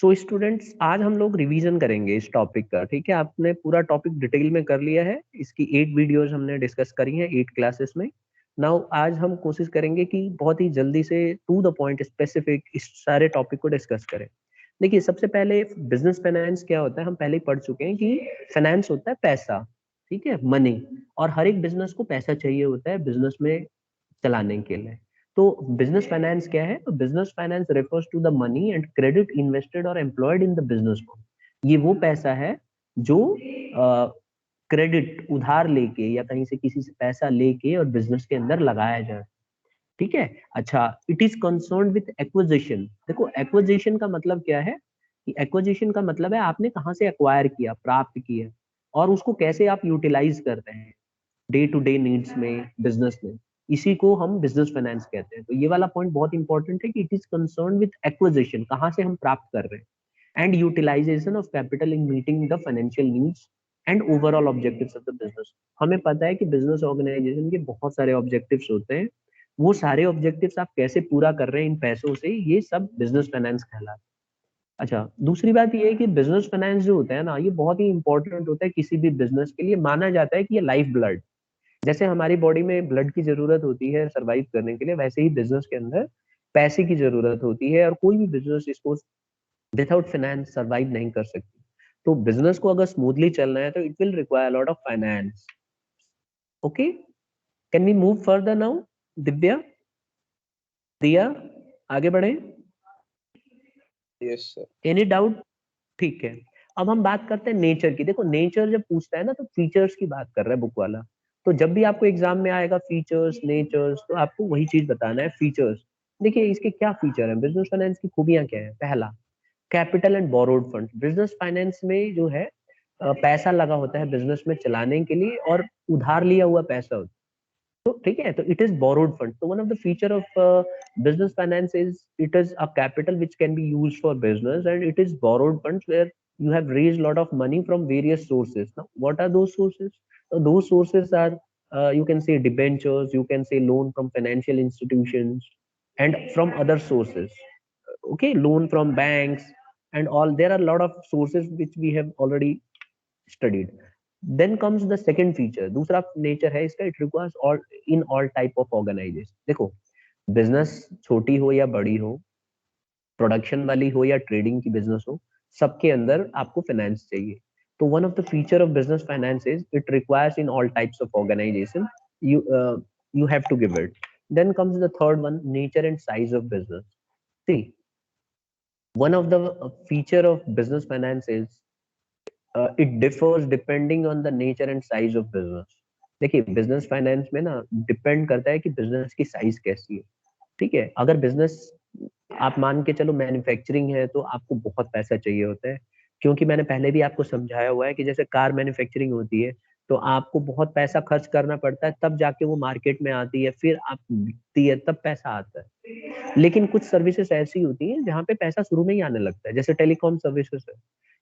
So students, आज हम लोग रिवीजन करेंगे इस टॉपिक का। ठीक है, आपने पूरा टॉपिक डिटेल में कर लिया है, इसकी 8 वीडियोस हमने डिस्कस करी हैं 8 क्लासेस में। नाउ आज हम कोशिश करेंगे कि बहुत ही जल्दी से टू द पॉइंट स्पेसिफिक इस सारे टॉपिक को डिस्कस करें। देखिए, सबसे पहले बिजनेस फाइनेंस क्या होता है, हम पहले ही पढ़ चुके हैं कि फाइनेंस होता है पैसा। ठीक है, मनी। और हर एक बिजनेस को पैसा चाहिए होता है बिजनेस में चलाने के लिए। तो बिजनेस फाइनेंस क्या है? तो business finance refers to the money and credit invested और एम्प्लॉयड इन द बिजनेस को। ये वो पैसा है जो क्रेडिट उधार लेके या कहीं से किसी से पैसा लेके और बिजनेस के अंदर लगाया जाए। ठीक है। अच्छा, it is concern with acquisition. देखो, एक्विजिशन का मतलब क्या है कि एक्विजिशन का मतलब है आपने कहाँ से एक्वायर किया, प्राप्त किया, और उसको कैसे आप यूटिलाइज कर रहे हैं डे टू डे नीड्स में, बिजनेस में। इसी को हम बिजनेस फाइनेंस कहते हैं। तो ये वाला पॉइंट बहुत इंपॉर्टेंट है कि it is concern with acquisition, कहाँ से हम प्राप्त कर रहे हैं, and utilization of capital in meeting the financial needs and overall objectives of the business. हमें पता है कि बिजनेस ऑर्गेनाइजेशन के बहुत सारे ऑब्जेक्टिव्स होते हैं। वो सारे ऑब्जेक्टिव्स आप कैसे पूरा कर रहे हैं इन पैसों से, ये सब बिजनेस फाइनेंस कहलाता है। अच्छा, दूसरी बात ये है कि बिजनेस फाइनेंस जो होता है ना, ये बहुत ही इंपॉर्टेंट होता है किसी भी बिजनेस के लिए। माना जाता है कि ये लाइफ ब्लड, जैसे हमारी बॉडी में ब्लड की जरूरत होती है सरवाइव करने के लिए, वैसे ही बिजनेस के अंदर पैसे की जरूरत होती है, और कोई भी बिजनेस इसको विदाउट फाइनेंस सरवाइव नहीं कर सकती। तो बिजनेस को अगर स्मूथली चलना है तो it will require lot of finance. Okay, can we move further now? Divya, Diya, आगे बढ़े। Yes sir. Any doubt? ठीक है। अब हम बात करते हैं नेचर की। देखो, नेचर जब पूछता है ना तो फीचर्स की बात कर रहा है बुक वाला। तो जब भी आपको एग्जाम में आएगा फीचर्स, नेचर्स, तो आपको वही चीज बताना है, फीचर्स। देखिए, इसके क्या फीचर है, बिजनेस फाइनेंस की खूबियां क्या है। पहला, capital and borrowed fund. Business finance में जो है पैसा लगा होता है बिजनेस में चलाने के लिए, और उधार लिया हुआ पैसा होता है। तो ठीक है, तो इट इज बोरोड फंड। तो one of the feature of business finance is it is a capital which can be used for business, and it is borrowed funds where you have raised a lot of money from various sources. Now, what are those sources? Those sources are, you can say debentures, you can say loan from financial institutions, and from other sources. Okay, loan from banks and all. There are a lot of sources which we have already studied. Then comes the second feature, दूसरा nature है इसका, it requires all in all type of organization. देखो, business छोटी हो या बड़ी हो, production वाली हो या ट्रेडिंग की बिजनेस हो, सबके अंदर आपको फाइनेंस चाहिए। तो one of the feature of business finance is it requires in all types of organization, you you have to give it. Then comes the third one, nature and size of business. See, one of the feature of business finance is it differs depending on the nature and size of business. देखिए, business finance में ना depend करता है कि business की size कैसी है। ठीक है, अगर बिजनेस आप मान के चलो मैन्युफैक्चरिंग है तो आपको बहुत पैसा चाहिए होता है, क्योंकि मैंने पहले भी आपको समझाया हुआ है कि जैसे कार मैन्युफैक्चरिंग होती है तो आपको बहुत पैसा खर्च करना पड़ता है, तब जाके वो मार्केट में आती है, फिर आप बिकती है, तब पैसा आता है। लेकिन कुछ सर्विसेज ऐसी होती हैं जहाँ पे पैसा शुरू में ही आने लगता है, जैसे टेलीकॉम सर्विसेज है।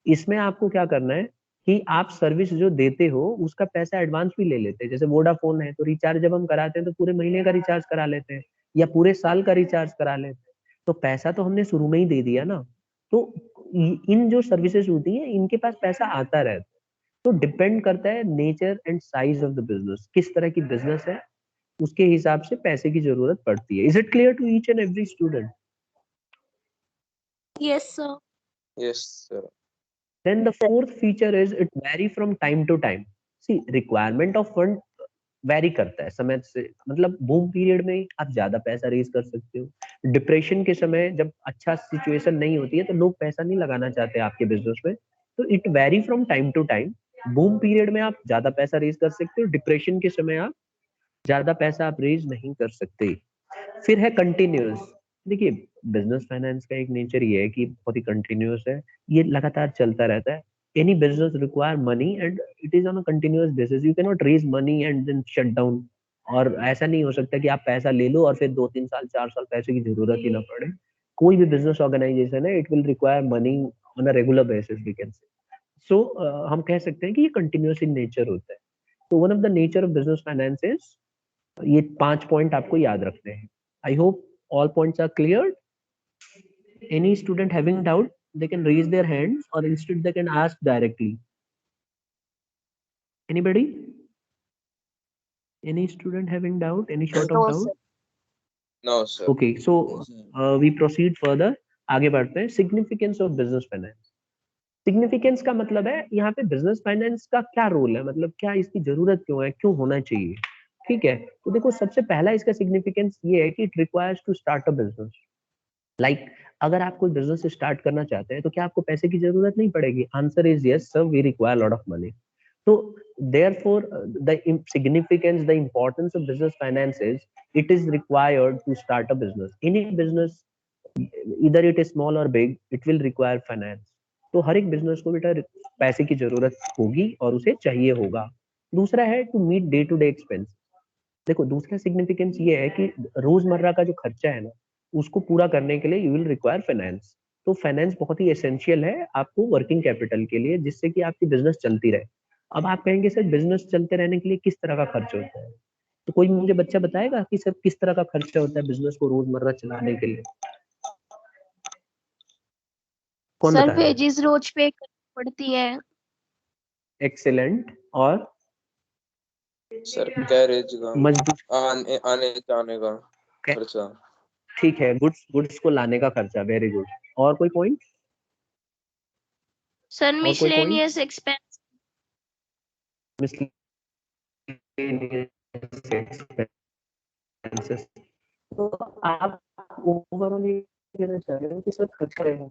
इसमें आपको क्या करना है कि आप सर्विस जो देते हो उसका पैसा एडवांस भी ले लेते हैं। जैसे वोडाफोन है तो रिचार्ज जब हम कराते हैं तो पूरे महीने का रिचार्ज करा लेते हैं या पूरे साल का रिचार्ज करा लेते हैं। तो पैसा तो हमने शुरू में ही दे दिया ना। तो इन जो सर्विसेज होती हैं इनके पास पैसा आता रहता है। तो डिपेंड करता है nature and size of the business, किस तरह की बिजनेस है उसके हिसाब से पैसे की जरूरत पड़ती है। Is it clear to each and every student? Yes, sir. Yes sir. Then the fourth feature is it vary from time to time. See, requirement of fund vary करता है समय से, मतलब बूम पीरियड में आप ज्यादा पैसा रेज कर सकते हो। डिप्रेशन के समय जब अच्छा सिचुएशन नहीं होती है तो लोग पैसा नहीं लगाना चाहते आपके बिजनेस में। तो it vary from time to time. Boom period में आप ज्यादा पैसा रेज कर सकते हो, डिप्रेशन के समय आप ज्यादा पैसा आप रेज नहीं कर सकते। फिर है कंटिन्यूअस। देखिए, बिजनेस फाइनेंस का एक नेचर ये है कि बहुत ही कंटिन्यूअस है, ये लगातार चलता रहता है। Any business require money and it is on a continuous basis, you can not raise money and then shut down. और ऐसा नहीं हो सकता कि आप पैसा ले लो और फिर 2-3 साल 4 साल पैसे की जरूरत ही ना पड़े। कोई भी बिजनेस ऑर्गेनाइजेशन है, it will require money on a regular basis, we can say. So हम कह सकते हैं कि ये कंटिन्यूअस इन नेचर होता है। तो one of the nature of business finance is, ये 5 पॉइंट आपको याद रखने हैं। I hope all points are cleared. Any student having doubt? they can raise their hands or instead they can ask directly. Anybody? Any student having doubt? Any sort of No, doubt? sir. No, sir. Okay, so we proceed further. आगे बढ़ते हैं. Significance of business finance. Significance का मतलब है यहाँ पे business finance का क्या रोल है, मतलब क्या इसकी जरूरत क्यों है, क्यों होना चाहिए. ठीक है, तो देखो सबसे पहला इसका सिग्निफिकेंस ये है कि it requires to start a business. Like अगर आप कोई बिजनेस स्टार्ट करना चाहते हैं तो क्या आपको पैसे की जरूरत नहीं पड़ेगी? Answer is yes sir, we require lot of money. तो therefore the significance, the importance of business finance is it is required to start a business. Any business, either it is small or big, it will require finance. तो हर एक business को बेटा पैसे की जरूरत होगी और उसे चाहिए होगा. दूसरा है to meet day to day expense. देखो दूसरा सिग्निफिकेंस ये है कि रोजमर्रा का जो खर्चा है ना, उसको पूरा करने के लिए यू विल रिक्वायर फाइनेंस. तो फाइनेंस बहुत ही एसेंशियल है आपको वर्किंग कैपिटल के लिए, जिससे कि आपकी बिजनेस चलती रहे. अब आप कहेंगे सर बिजनेस चलते रहने के लिए किस तरह का खर्च होता है, तो कोई मुझे बच्चा बताएगा कि सर किस तरह का खर्चा होता है बिजनेस को रोजमर्रा चलाने के लिए? कौन सर बताएगा? वेजेस रोज पे करनी पड़ती है. एक्सेलेंट. और सर गैरेज का, मजदूर. आने आने जाने का खर्चा. ठीक है, गुड्स गुड्स को लाने का खर्चा. Very good. और कोई पॉइंट? सर और कोई पॉइंट? Miscellaneous expense. एक्सपेंसेस. तो आप ओवरऑल ये कहना चाह रहे हो कि सर खर्चा रहेगा,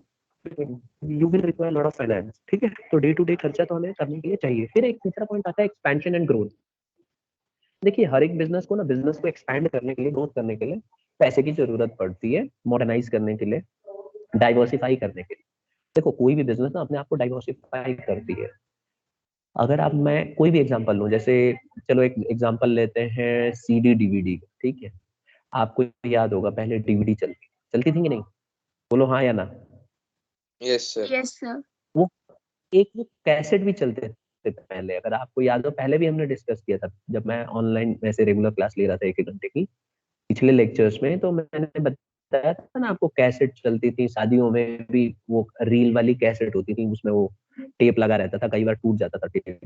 you will require lot of finance. ठीक है, तो डे टू डे खर्चा तो हमें करने के लिए चाहिए. फिर एक तीसरा पॉइंट आता है एक्सपेंशन एंड ग्रोथ. देखिए हर एक बिजनेस को ना, बिजनेस को एक्सपैंड करने के लिए, ग्रोथ करने के लिए पैसे की जरूरत पड़ती है. मॉडर्नाइज करने के लिए, डाइवर्सिफाई करने के लिए. देखो कोई भी बिजनेस ना अपने आप को डाइवर्सिफाई करती है. अगर आप, मैं कोई भी एग्जांपल लूं, जैसे चलो एक एग्जांपल लेते हैं सीडी डीवीडी. ठीक है, आपको याद होगा पहले डीवीडी चलती चलती थी कि नहीं? बोलो हाँ या ना. Yes sir. Yes sir. वो एक वो कैसेट भी चलते थे पहले, अगर आपको याद हो. पहले भी हमने डिस्कस किया था जब मैं ऑनलाइन वैसे रेगुलर क्लास ले रहा था 1 1 घंटे की पिछले लेक्चर्स में, तो मैंने बताया था ना आपको कैसेट चलती थी. शादियों में भी वो रील वाली कैसेट होती थी, उसमें वो टेप लगा रहता था, कई बार टूट जाता था टेप.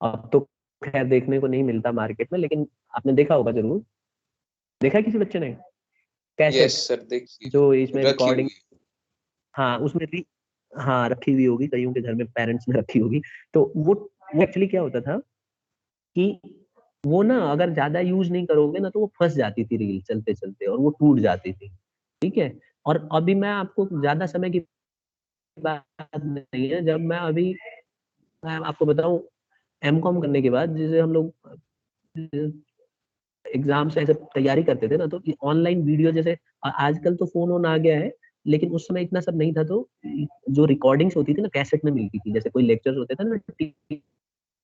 अब तो खैर देखने को नहीं मिलता मार्केट में, लेकिन आपने देखा होगा जरूर. देखा है किसी बच्चे ने कैसेट यस सर, देखिए जो इसमें रखी रिकॉर्डिंग? हुई. हाँ उसमें भी. हाँ रखी हुई होगी, कईयों के घर में पेरेंट्स ने रखी होगी. तो वो एक्चुअली क्या होता था कि वो ना अगर ज्यादा यूज नहीं करोगे ना तो वो फंस जाती थी रील चलते चलते और वो टूट जाती थी. ठीक है, और अभी मैं आपको ज्यादा समय की बात नहीं है, जब मैं आपको बताऊं एमकॉम करने के बाद जैसे हम लोग एग्जाम से ऐसे तैयारी करते थे ना, तो ऑनलाइन वीडियो जैसे आजकल तो फोन ऑन आ गया है, लेकिन उस समय इतना सब नहीं था. तो जो रिकॉर्डिंग्स होती थी ना कैसेट में मिलती थी, जैसे कोई लेक्चर्स होते थे ना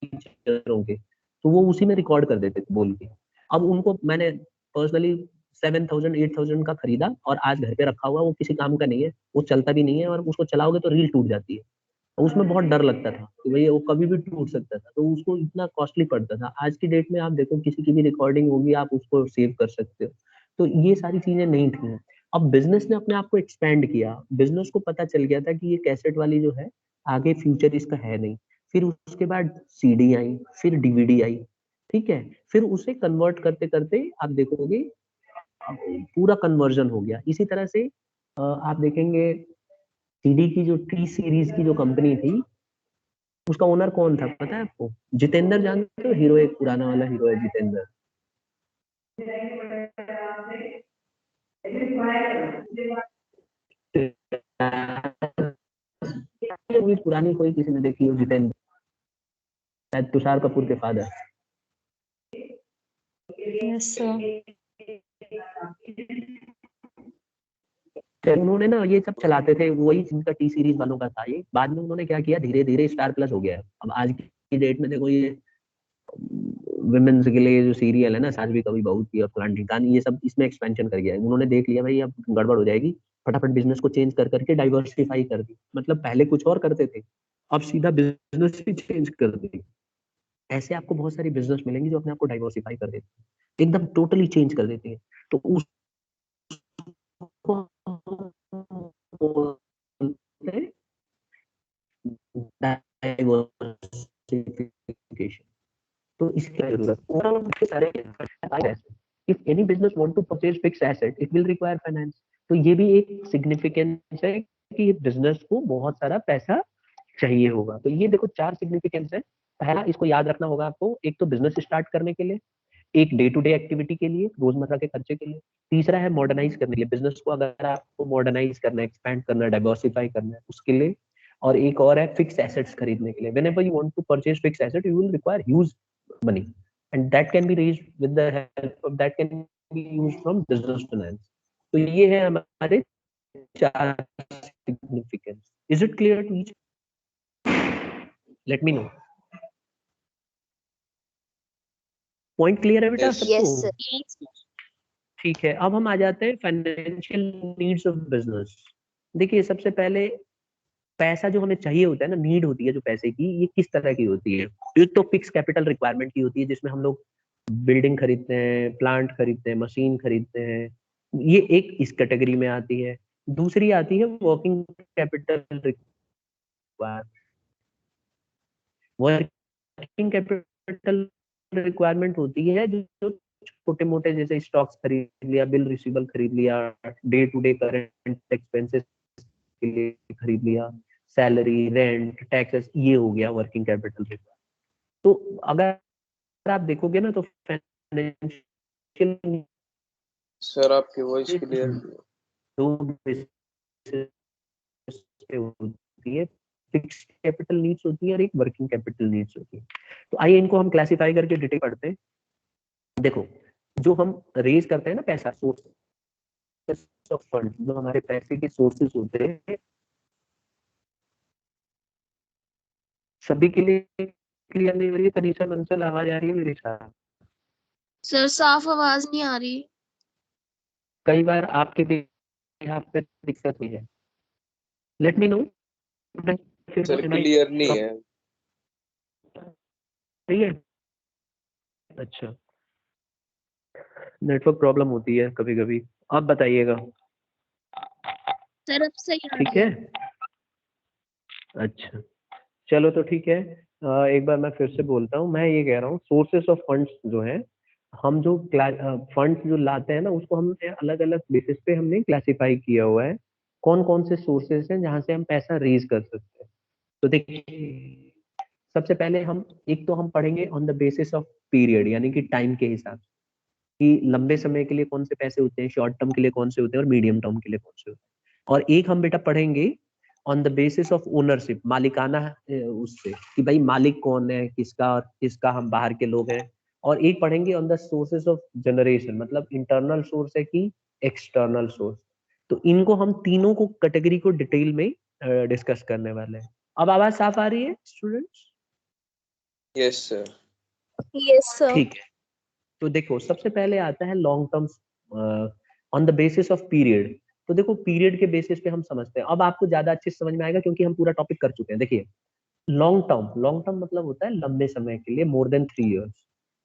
टीचरों के, तो वो उसी में रिकॉर्ड कर देते थे बोल के. अब उनको मैंने पर्सनली 7,000 8,000 का खरीदा और आज घर पे रखा हुआ. वो किसी काम का नहीं है, वो चलता भी नहीं है, और उसको चलाओगे तो रील टूट जाती है. और उसमें बहुत डर लगता था कि भाई वो कभी भी टूट सकता था, तो उसको इतना कॉस्टली पड़ता था. आज की डेट में आप देखो किसी की भी रिकॉर्डिंग होगी आप उसको सेव कर सकते हो. तो ये सारी चीजें नहीं थी. अब बिजनेस ने अपने आप को एक्सपेंड किया. बिजनेस को पता चल गया था कि ये कैसेट वाली जो है आगे फ्यूचर इसका है नहीं. फिर उसके बाद सीडी आई, फिर डीवीडी आई. ठीक है, फिर उसे कन्वर्ट करते करते आप देखोगे पूरा कन्वर्जन हो गया. इसी तरह से आप देखेंगे सीडी की जो टी सीरीज की जो कंपनी थी, उसका ओनर कौन था पता है आपको? जितेंद्र, जानते हो? हीरो, एक पुराना वाला हीरो है जितेंद्र. मूवी पुरानी कोई किसी ने देखी हो? जितेंद्र, शायद तुषार कपूर के फादर. Yes sir. उन्होंने ना ये सब चलाते थे, वही जिनका टी सीरीज वालों का था ये. बाद में उन्होंने क्या किया, धीरे धीरे स्टार प्लस हो गया है. अब आज की डेट में देखो ये वुमेन्स के लिए जो सीरियल है ना, सास भी कभी बहू थी और फलान ढिकान, ये सब इसमें एक्सपेंशन कर गया है. उन्होंने देख लिया भाई अब गड़बड़ हो जाएगी, फटाफट बिजनेस को चेंज कर करके डाइवर्सिफाई कर दी. मतलब पहले कुछ और करते थे, अब सीधा बिजनेस ही चेंज कर दी. ऐसे आपको बहुत सारी बिजनेस मिलेंगी जो अपने आप को डाइवर्सिफाई कर देती है, एकदम टोटली चेंज कर देती है. तो उसको डाइवर्सिफिकेशन। तो इसकी जरूरत ओवरऑल सारे if any business want to purchase fix asset it will require finance. तो ये भी एक सिग्निफिकेंस है कि बिजनेस को बहुत सारा पैसा चाहिए होगा। तो ये देखो 4 सिग्निफिकेंस है। पहला इसको याद रखना होगा आपको, एक तो बिजनेस स्टार्ट करने के लिए, एक डे टू डे एक्टिविटी के लिए, रोजमर्रा के खर्चे के लिए, तीसरा है मॉडर्नाइज करने के लिए, बिजनेस को अगर आपको मॉडर्नाइज करना है, एक्सपैंड करना है, डाइवर्सिफाई करना है उसके लिए, और एक और है फिक्स एसेट्स खरीदने के लिए। Whenever you want to purchase fix asset you will require huge money and that can be raised with the help of that can be used from business finance. तो ये है हमारे 4 significance. Is it clear to each? Let me know. Point clear है बेटा Yes. सबको? Yes, sir. ठीक है, अब हम आ जाते हैं फाइनेंशियल नीड्स ऑफ बिजनेस। देखिए सबसे पहले पैसा जो हमें चाहिए होता है ना, नीड होती है जो पैसे की, ये किस तरह की होती है? एक तो फिक्स कैपिटल रिक्वायरमेंट की होती है जिसमें हम लोग बिल्डिंग खरीदते हैं, प्लांट खरीदते हैं, मशीन खरीदते हैं, ये एक इस कैटेगरी में आती है। दूसरी आती है working capital requirement. Working capital requirement होती है जो छोटे मोटे जैसे स्टॉक्स खरीद लिया, बिल रिसीवेबल खरीद लिया, day to day current expenses के लिए खरीद लिया, सैलरी, रेंट, टैक्सेस, ये हो गया वर्किंग कैपिटल रिक्वायरमेंट। तो अगर आप देखोगे ना तो फाइनेंशियल सर आपकी वॉइस क्लियर नहीं है। दो basis पे होती है, फिक्स कैपिटल नीड्स होती है और एक वर्किंग कैपिटल नीड्स होती है। तो आइए इनको हम क्लासिफाई करके डिटेल पढ़ते हैं। देखो जो हम रेज करते हैं ना पैसा, सोर्सेस ऑफ फंड, जो हमारे पैसे के सोर्सेस होते हैं, सभी के लिए क्लियर नहीं हो रही है? तनीषा, मंसल, आवाज आ रही है मेरे साथ? सर साफ आवाज नहीं आ रही। कई बार आपके भी यहाँ पे दिक्कत हुई है, late me no. Sir clear नहीं है। ठीक है, अच्छा, नेटवर्क प्रॉब्लम होती है कभी कभी। आप बताइएगा। सर अब सही आ ठीक रही है, अच्छा, चलो तो ठीक है। एक बार मैं फिर से बोलता हूँ, मैं ये कह रहा हूँ सोर्सेस ऑफ फंड्स जो है, हम जो फंड्स जो लाते हैं ना उसको हमने अलग अलग बेसिस पे हमने क्लासिफाई किया हुआ है, कौन कौन से सोर्सेस हैं जहाँ से हम पैसा रेज कर सकते हैं। तो देखिए सबसे पहले हम एक तो हम पढ़ेंगे on the basis of period, यानी कि टाइम के हिसाब से, कि लंबे समय के लिए कौन से पैसे होते हैं, शॉर्ट टर्म के लिए कौन से होते हैं और मीडियम टर्म के लिए कौन से होते हैं। और एक हम बेटा पढ़ेंगे on the basis of ownership, मालिकाना उससे, कि भाई मालिक कौन है किसका, और किसका हम बाहर के लोग हैं। और एक पढ़ेंगे on the sources of generation, मतलब इंटरनल सोर्स है कि एक्सटर्नल सोर्स। तो इनको हम तीनों को कैटेगरी को डिटेल में डिस्कस करने वाले हैं। अब आवाज साफ आ रही है students? Yes sir. Yes, sir. ठीक है, तो देखो सबसे पहले आता है long term on the basis of period. तो देखो पीरियड के बेसिस पे हम समझते हैं, अब आपको ज्यादा अच्छे से समझ में आएगा क्योंकि हम पूरा टॉपिक कर चुके हैं। देखिए लॉन्ग टर्म मतलब होता है लंबे समय के लिए, मोर देन 3 इयर्स।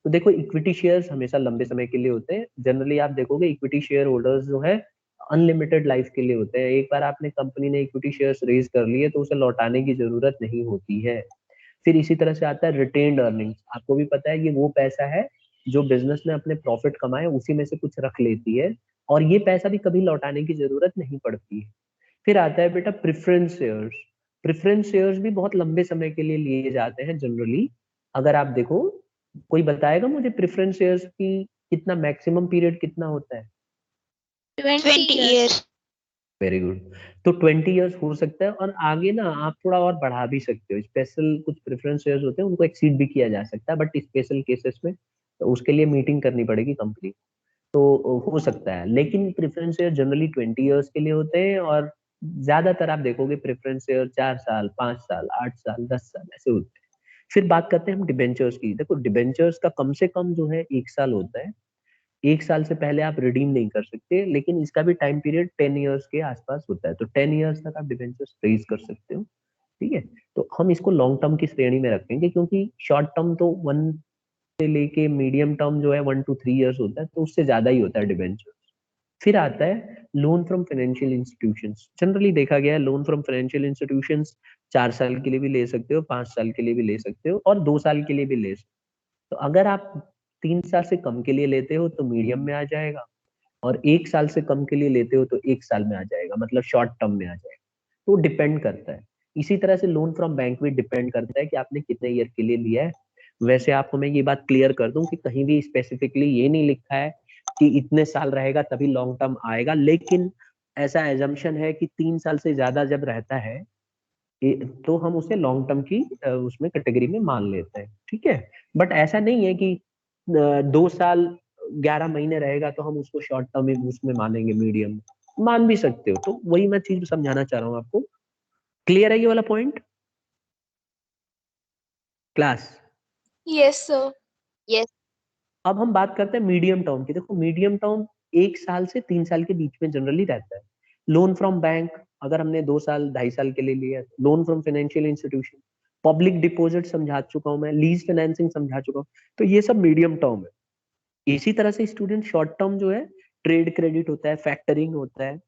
तो देखो इक्विटी शेयर्स हमेशा लंबे समय के लिए होते हैं। जनरली आप देखोगे इक्विटी शेयर होल्डर्स जो है अनलिमिटेड लाइफ के लिए होते हैं। एक बार आपने कंपनी ने इक्विटी शेयर्स रेज कर लिए तो उसे लौटाने की जरूरत नहीं होती है। फिर इसी तरह से आता है रिटेन्ड अर्निंग्स। आपको भी पता है ये वो पैसा है जो बिजनेस ने अपने प्रॉफिट कमाए उसी में से कुछ रख लेती है, और ये पैसा भी कभी लौटाने की जरूरत नहीं पड़ती है। फिर आता है बेटा प्रेफरेंस शेयर्स। प्रेफरेंस शेयर्स भी बहुत लंबे समय के लिए लिए जाते हैं जनरली। अगर आप देखो, कोई बताएगा मुझे प्रेफरेंस शेयर्स की कितना मैक्सिमम पीरियड कितना होता है? 20 years. Very good. तो 20 इयर्स हो सकता है, और आगे ना आप थोड़ा और बढ़ा भी सकते हो। स्पेशल कुछ प्रेफरेंस शेयर्स होते हैं उनको एक्सीड भी किया जा सकता है, बट स्पेशल केसेस में तो उसके लिए मीटिंग करनी पड़ेगी कंपनी। तो हो सकता है, लेकिन प्रेफरेंस शेयर जनरली 20 इयर्स के लिए होते हैं, और ज्यादातर आप देखोगे प्रेफरेंस शेयर 4 साल, 5 साल, 8 साल, 10 साल ऐसे होते हैं। फिर बात करते हैं हम डिबेंचर्स की। देखो डिबेंचर्स का कम से कम जो है 1 साल होता है। 1 साल से पहले आप रिडीम नहीं कर सकते, लेकिन इसका भी टाइम पीरियड 10 इयर्स के आसपास होता है। तो 10 इयर्स तक आप डिबेंचर्स रेज कर सकते हो। ठीक है, तो हम इसको लॉन्ग टर्म की श्रेणी में रखेंगे, क्योंकि शॉर्ट टर्म तो 1 से लेके मीडियम टर्म जो है 1 to 3 इयर्स होता है, तो उससे ज्यादा ही होता है डिबेंचर। फिर आता है loan from financial institutions. Generally देखा गया है लोन फ्रॉम फाइनेंशियल इंस्टीट्यूशंस 4 साल के लिए भी ले सकते हो, 5 साल के लिए भी ले सकते हो, और 2 साल के लिए भी ले सकते हो। तो अगर आप 3 साल से कम के लिए लेते हो तो मीडियम में आ जाएगा, और 1 साल से कम के लिए लेते हो तो 1 साल में आ जाएगा, मतलब शॉर्ट टर्म में आ जाएगा। तो डिपेंड करता है। इसी तरह से लोन फ्रॉम बैंक भी डिपेंड करता है कि आपने कितने ईयर के लिए लिया है। वैसे आपको मैं ये बात क्लियर कर दूं कि कहीं भी स्पेसिफिकली ये नहीं लिखा है कि इतने साल रहेगा तभी लॉन्ग टर्म आएगा, लेकिन ऐसा एजम्पशन है कि 3 साल से ज्यादा जब रहता है तो हम उसे लॉन्ग टर्म की उसमें कैटेगरी में मान लेते हैं, ठीक है। बट ऐसा नहीं है कि 2 साल 11 महीने रहेगा तो हम उसको शॉर्ट टर्म में उसमें मानेंगे, मीडियम मान भी सकते हो। तो वही मैं चीज समझाना चाह रहा हूँ आपको। क्लियर है ये वाला point class? Yes, sir. Yes. अब हम बात करते हैं मीडियम टर्म की। देखो मीडियम टर्म 1 साल से 3 साल के बीच में जनरली रहता है। लोन फ्रॉम बैंक अगर हमने 2 साल 2.5 साल के लिए लिया, loan from financial institution, public deposit समझा चुका हूं मैं, लीज फाइनेंसिंग समझा चुका हूं, तो ये सब मीडियम टर्म है। इसी तरह से स्टूडेंट शॉर्ट टर्म जो है ट्रेड क्रेडिट होता है, फैक्टरिंग होता है,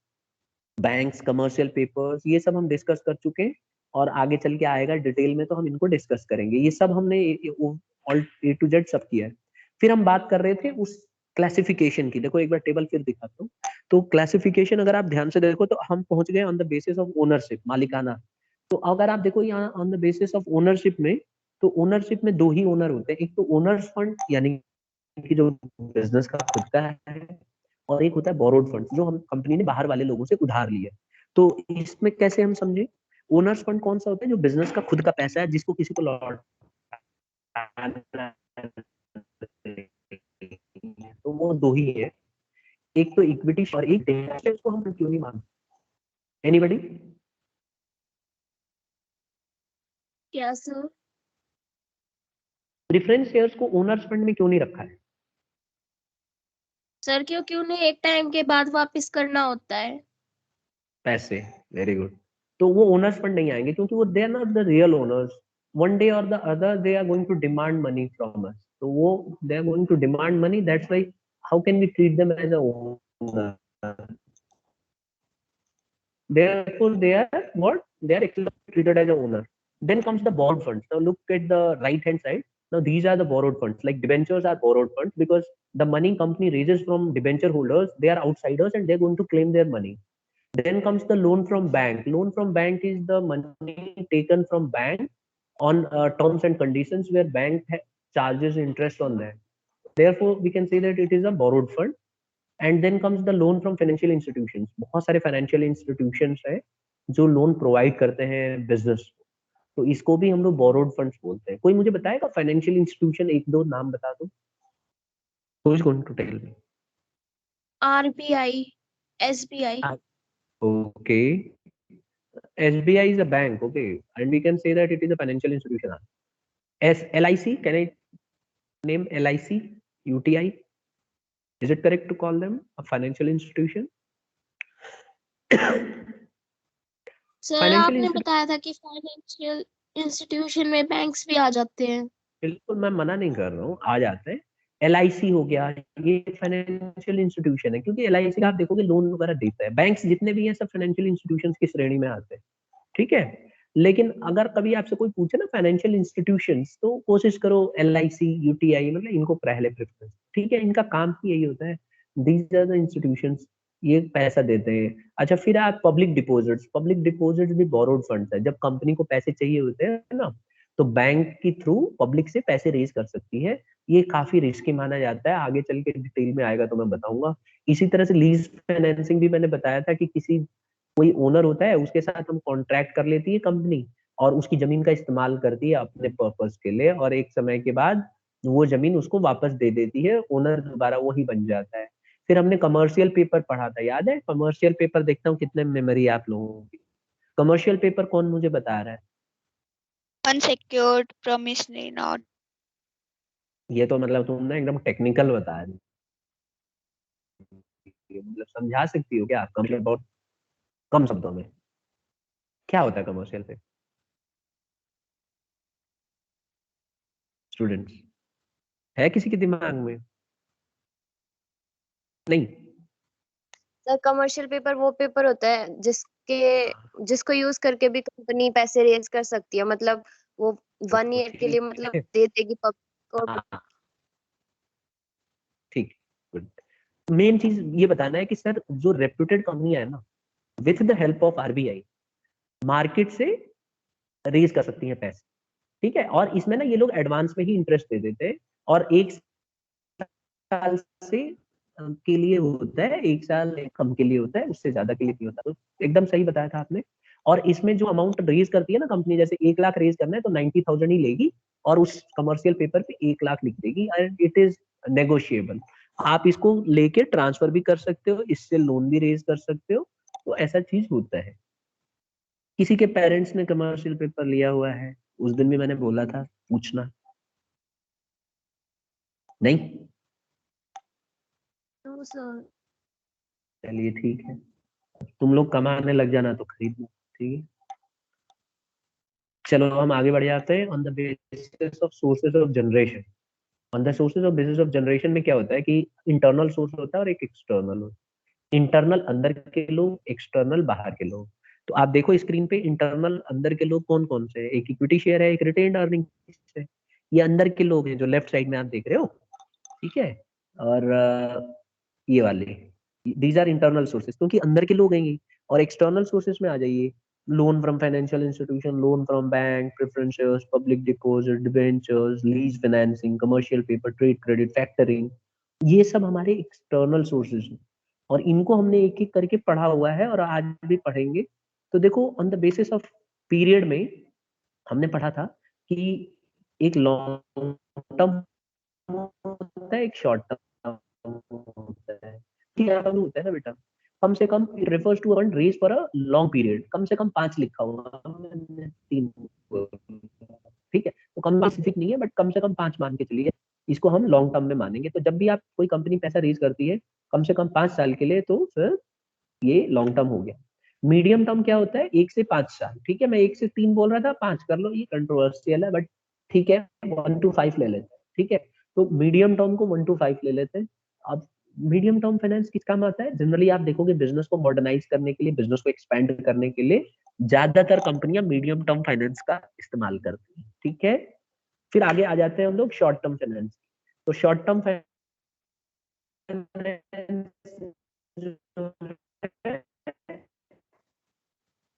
बैंक्स, कमर्शियल पेपर्स, ये सब हम डिस्कस कर चुके हैं, और आगे चल के आएगा डिटेल में तो हम इनको डिस्कस करेंगे। ये सब हमने ऑल ए टू जेड सब किया है। फिर हम बात कर रहे थे उस क्लासिफिकेशन की। देखो एक बार टेबल फिर दिखाता हूँ। तो क्लासिफिकेशन अगर आप ध्यान से देखो तो हम पहुंच गए on the basis of ownership, मालिकाना। तो अगर आप देखो यहाँ on the basis of ownership में, तो ओनरशिप में दो ही ओनर होते हैं। एक तो ओनर्स फंड यानी कि जो बिजनेस का खुद का है, और एक होता है बोरोड फंड जो हम कंपनी ने बाहर वाले लोगों से उधार लिया है। तो इसमें कैसे हम समझे, ओनर्स फंड कौन सा होता है, जो बिजनेस का खुद का पैसा है जिसको किसी को लौटाना है। तो वो दो ही है, एक तो इक्विटी और एक डेट। उसको हम क्यों नहीं मानते? एनीबॉडी? क्या सर? प्रेफरेंस शेयर्स को ओनर्स फंड में क्यों नहीं रखा है? सर क्योंकि उन्हें एक टाइम के बाद वापस करना होता है। पैसे, वेरी गुड। तो वो ओनर्स फंड नहीं आएंगे क्योंकि वो they are not the real owners. One day और the other they are going to demand money from us. तो वो they are going to demand money, that's why how can we treat them as a owner? Therefore, they are what? They are actually treated as a owner. Then comes the borrowed funds. Now look at the right hand side. Now these are the borrowed funds. Like debentures are borrowed funds because the money company raises from debenture holders, they are outsiders and they're going to claim their money. Then comes the loan from bank. Loan from bank is the money taken from bank on terms and conditions where bank charges interest on that. Therefore, we can say that it is a borrowed fund. And then comes the loan from financial institutions. बहुत सारे financial institutions है जो loan provide करते हैं business को, तो इसको भी हम लोग बोरोड फंड्स बोलते हैं। कोई मुझे बताएगा फाइनेंशियल इंस्टीट्यूशन एक दो नाम बता दो। Who is going to tell me? RBI, SBI. Okay, SBI is a bank, okay, and we can say that it is a financial institution. S LIC, can I name LIC, UTI? Is it correct to call them a financial institution? Sir financial आपने institution, बताया था कि financial institution में banks भी आ जाते हैं। बिल्कुल मैं मना नहीं कर रहा हूँ, आ जाते हैं। LIC हो गया, ये फाइनेंशियल इंस्टीट्यूशन है क्योंकि LIC का आप देखोगे लोन वगैरह देता है। बैंक्स जितने भी हैं सब फाइनेंशियल इंस्टीट्यूशंस की श्रेणी में आते हैं, ठीक है। लेकिन अगर कभी आपसे कोई पूछे ना फाइनेंशियल इंस्टीट्यूशंस, तो कोशिश करो LIC, UTI, मतलब इनको पहले प्रेफरेंस, ठीक है। इनका काम ही यही होता है, दीज आर द इंस्टीट्यूशंस, ये पैसा देते हैं। अच्छा, फिर आप पब्लिक डिपॉजिट्स। पब्लिक डिपॉजिट्स भी बोरोड फंड्स है। जब कंपनी को पैसे चाहिए होते हैं ना, तो बैंक के थ्रू पब्लिक से पैसे रेज कर सकती है। ये काफी रिस्की माना जाता है, आगे चल के डिटेल में आएगा तो मैं बताऊंगा। इसी तरह से लीज फाइनेंसिंग भी मैंने बताया था कि किसी कोई ओनर होता है, उसके साथ हम कॉन्ट्रैक्ट कर लेती है कंपनी, और उसकी जमीन का इस्तेमाल करती है अपने पर्पस के लिए, और एक समय के बाद वो जमीन उसको वापस दे देती है, ओनर दोबारा वही बन जाता है। फिर हमने कमर्शियल पेपर पढ़ा था, याद है? कमर्शियल पेपर, देखता हूँ कितने मेमोरी आप लोगों की। कमर्शियल पेपर कौन मुझे बता रहा है? Unsecured promissory note. ये तो मतलब तुम ना एकदम टेक्निकल बता रही हो। मतलब समझा सकती हो क्या आप कमर्शियल बहुत कम शब्दों में? क्या होता है कमर्शियल पेपर स्टूडेंट्स? है किसी के दिमाग में? नहीं? कमर्शियल पेपर वो पेपर होता है जिसको यूज करके भी कंपनी पैसे रेज कर सकती है, मतलब वो 1 ईयर के लिए मतलब दे देगी पब्लिक को। हाँ, ठीक, गुड। मेन चीज ये बताना है कि सर जो रेप्यूटेड कंपनियां है ना, with the help of RBI market से रेज कर सकती हैं पैसे, ठीक है। और इसमें ना ये लोग एडवांस में ही इंटरेस्ट दे देते हैं, और 1 साल से के लिए होता है, 1 साल कम के लिए होता है, उससे ज्यादा के लिए नहीं होता। तो एकदम सही बताया था आपने। और इसमें जो अमाउंट रेज करती है ना कंपनी, जैसे 1 लाख रेज करना है तो 90,000 ही लेगी, और उस कमर्शियल पेपर पे 1 लाख लिख देगी, एंड इट इज नेगोशिएबल। आप इसको लेके ट्रांसफर भी कर सकते हो, इससे लोन भी रेज कर सकते हो, तो ऐसा चीज होता है। किसी के पेरेंट्स ने कमर्शियल पेपर लिया हुआ है, उस दिन भी मैंने बोला था पूछना, नहीं? No sir. चलिए ठीक है, तुम लोग कमाने लग जाना तो खरीद लो, ठीक है। चलो हम आगे बढ़ जाते हैं। On the basis of sources of generation, on the sources of basis of generation में क्या होता है कि इंटरनल सोर्स होता है और एक एक्सटर्नल होता है। इंटरनल अंदर के लोग, एक्सटर्नल बाहर के लोग। तो आप देखो स्क्रीन पे, इंटरनल अंदर के लोग कौन कौन से हैं? एक इक्विटी शेयर है, एक रिटेन्ड अर्निंग है। ये अंदर के लोग हैं जो लेफ्ट साइड में आप देख रहे हो, ठीक है। और ये वाले, दीज आर इंटरनल सोर्सेज, क्योंकि अंदर के लोग हैं ये। और एक्सटर्नल सोर्सेज में आ जाइए, loan from financial institution, loan from bank, preference shares, public deposit, debentures, lease financing, commercial paper, trade credit, factoring, ये सब हमारे एक्सटर्नल सोर्सेज हैं। और इनको हमने एक एक करके पढ़ा हुआ है और आज भी पढ़ेंगे। तो देखो, on the basis of period में हमने पढ़ा था कि एक लॉन्ग टर्म होता है, एक शॉर्ट टर्म होता है। यहाँ पर होता है ना बेटा, कम से कम refers to fund raise for a long period, कम से कम 5 लिखा हुआ मैंने, 3, ठीक है। तो कम स्पेसिफिक नहीं है, बट कम से कम 5 मान के चलिए, इसको हम लॉन्ग टर्म में मानेंगे। तो जब भी आप कोई कंपनी पैसा रेज करती है कम से कम 5 साल के लिए, तो फिर ये लॉन्ग टर्म हो गया। मीडियम टर्म क्या होता है? 1 से 5 साल, ठीक है। मैं 1 से 3 बोल रहा था, 5 कर लो, ये कंट्रोवर्शियल है, बट ठीक है, 1 to 5 ले लेते हैं, ठीक है। तो मीडियम टर्म को 1 to 5 ले लेते हैं। अब मीडियम टर्म फाइनेंस किस काम आता है? जनरली आप देखोगे बिजनेस को मॉडर्नाइज करने के लिए, बिजनेस को एक्सपैंड करने के लिए ज्यादातर कंपनियां मीडियम टर्म फाइनेंस का इस्तेमाल करती हैं, ठीक है। फिर आगे आ जाते हैं हम लोग शॉर्ट टर्म फाइनेंस। तो शॉर्ट टर्म फाइनेंस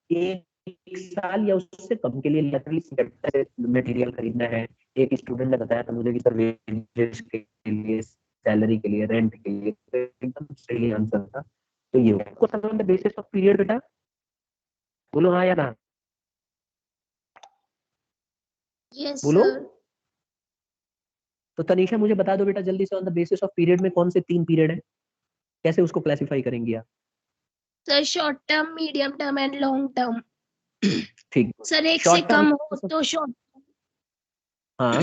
एक साल या उससे कम के लिए, मटेरियल खरीदना है। एक स्टूडेंट ने बताया था मुझे कि सर वेजेस के लिए, सैलरी के लिए, रेंट के लिए, तो एकदम सही आंसर था। तो ये आपको समझ में बेसिस ऑफ पीरियड बेटा, बोलो हाँ या ना, यस बोलो। सर। तो तनीषा मुझे बता दो बेटा जल्दी से, on the basis of period में कौन से 3 पीरियड है, कैसे उसको क्लासिफाई करेंगे आप? Sir short term, medium term and long term. ठीक, सर एक से शॉर्ट टर्म, कम हो तो शॉर्ट। हाँ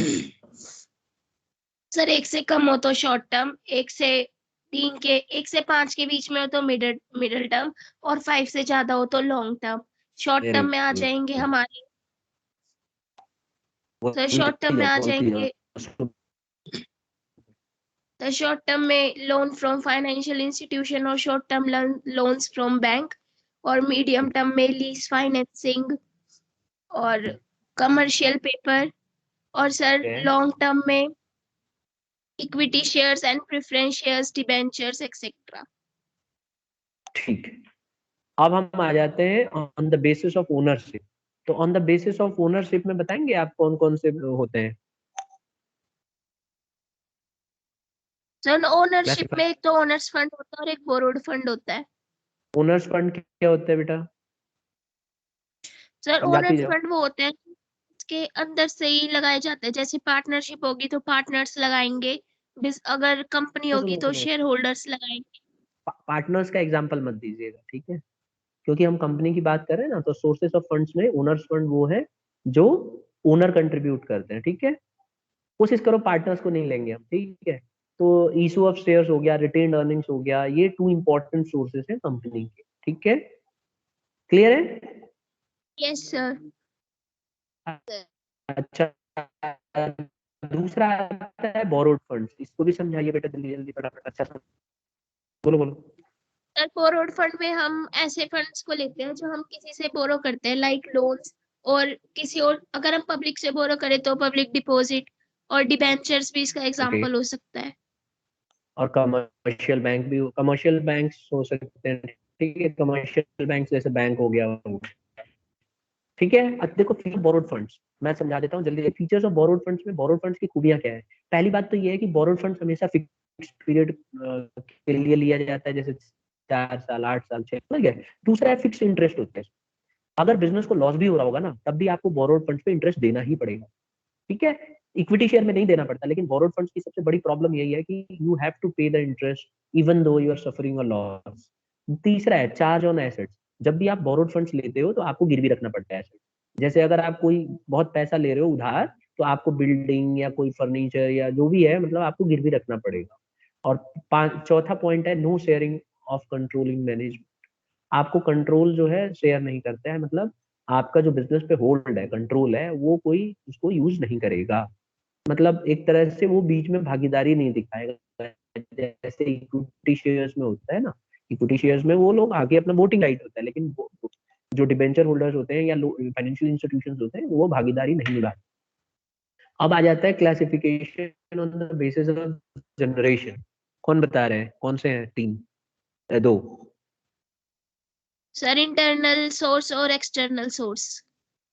सर एक से कम हो तो शॉर्ट टर्म, 1 से 5 के बीच में हो तो मिडिल मिडिल टर्म, और 5 से ज्यादा हो तो long term. Short very term में आ गुड, जाएंगे हमारे, सर शॉर्ट टर्म में आ जाएंगे, तो शॉर्ट टर्म में लोन फ्रॉम फाइनेंशियल इंस्टीट्यूशन और short term loans from bank, और मीडियम टर्म में लीज फाइनेंसिंग और कमर्शियल पेपर, और सर लॉन्ग टर्म में equity shares and preference shares, debentures etcetera. ठीक है। अब हम आ जाते हैं on the basis of ownership. तो on the basis of ownership में बताएंगे आप कौन कौन से होते हैं? Sir ownership classify. में एक तो ओनर्स फंड होता है और एक बोरोड फंड होता है। ओनर्स फंड क्या होता है बेटा? सर समझाते ही ओनर्स जाओ। फंड वो होते हैं के अंदर से ही लगाए जाते हैं, जैसे पार्टनरशिप होगी तो पार्टनर्स लगाएंगे, अगर कंपनी होगी सुनो तो सुनो, शेयर होल्डर्स लगाएंगे। पार्टनर्स का एग्जांपल मत दीजिएगा, ठीक है। क्योंकि हम कंपनी की बात कर रहे हैं ना, तो सोर्सेस ऑफ फंड्स में ओनर्स फंड वो है जो ओनर कंट्रीब्यूट करते हैं, ठीक है। कोशिश करो पार्टनर्स को नहीं लेंगे हम, ठीक है। तो इशू ऑफ शेयर्स हो गया, रिटेन्ड अर्निंग्स हो गया, ये 2 इंपॉर्टेंट सोर्सेस हैं कंपनी के, ठीक है। क्लियर है? Yes sir. अच्छा, दूसरा आता है बोरोड फंड्स। इसको भी समझाइए बेटा जल्दी जल्दी, फटाफट, अच्छा सा। बोलो बोलो। सर बोरोड फंड में हम ऐसे फंड्स को लेते हैं जो हम किसी से बोरो करते हैं, लाइक लोन्स, और किसी और, अगर हम पब्लिक से बोरो करें तो पब्लिक डिपॉजिट और डिबेंचर्स भी इसका एग्जांपल हो सकता है। और कमर्शियल बैंक भी, कमर्शियल बैंक हो सकते हैं, ठीक है, कमर्शियल बैंक जैसे बैंक हो गया, ठीक है। अब देखो फीचर बोरोड फंड्स मैं समझा देता हूँ जल्दी। फीचर्स ऑफ बोरोड फंड्स में बोरोड फंड्स की खूबियां क्या है? पहली बात तो ये है कि बोरोड फंड्स हमेशा फिक्स पीरियड के लिए लिया जाता है, जैसे 4 साल, 8 साल, 6, ठीक है। दूसरा है फिक्स इंटरेस्ट होता है। अगर बिजनेस को लॉस भी हो रहा होगा ना, तब भी आपको बोरोड फंड्स पे इंटरेस्ट देना ही पड़ेगा, ठीक है। इक्विटी शेयर में नहीं देना पड़ता, लेकिन बोरोड फंड्स की सबसे बड़ी प्रॉब्लम यही है कि you have to pay the interest even though you are suffering a loss. तीसरा है चार्ज ऑन एसेट्स। जब भी आप बोरोड फंड्स लेते हो तो आपको गिरवी रखना पड़ता है एसेट। जैसे अगर आप कोई बहुत पैसा ले रहे हो उधार, तो आपको बिल्डिंग या कोई फर्नीचर या जो भी है, मतलब आपको गिरवी रखना पड़ेगा। और चौथा पॉइंट है no sharing of controlling management. आपको कंट्रोल जो है शेयर नहीं करता है, मतलब आपका जो बिजनेस पे होल्ड है, कंट्रोल है, वो कोई उसको यूज नहीं करेगा। मतलब एक तरह से वो बीच में भागीदारी नहीं दिखाएगा, जैसे इक्विटी शेयर्स में होता है ना। इक्विटी शेयर्स में वो लोग आगे अपना वोटिंग राइट होता है, लेकिन जो डिबेंचर होल्डर्स होते हैं या फाइनेंशियल इंस्टीट्यूशंस होते हैं, वो भागीदारी नहीं निभाते। अब आ जाता है classification on the basis of generation. कौन बता रहे हैं, कौन से हैं? 3 2। सर इंटरनल सोर्स और एक्सटर्नल सोर्स।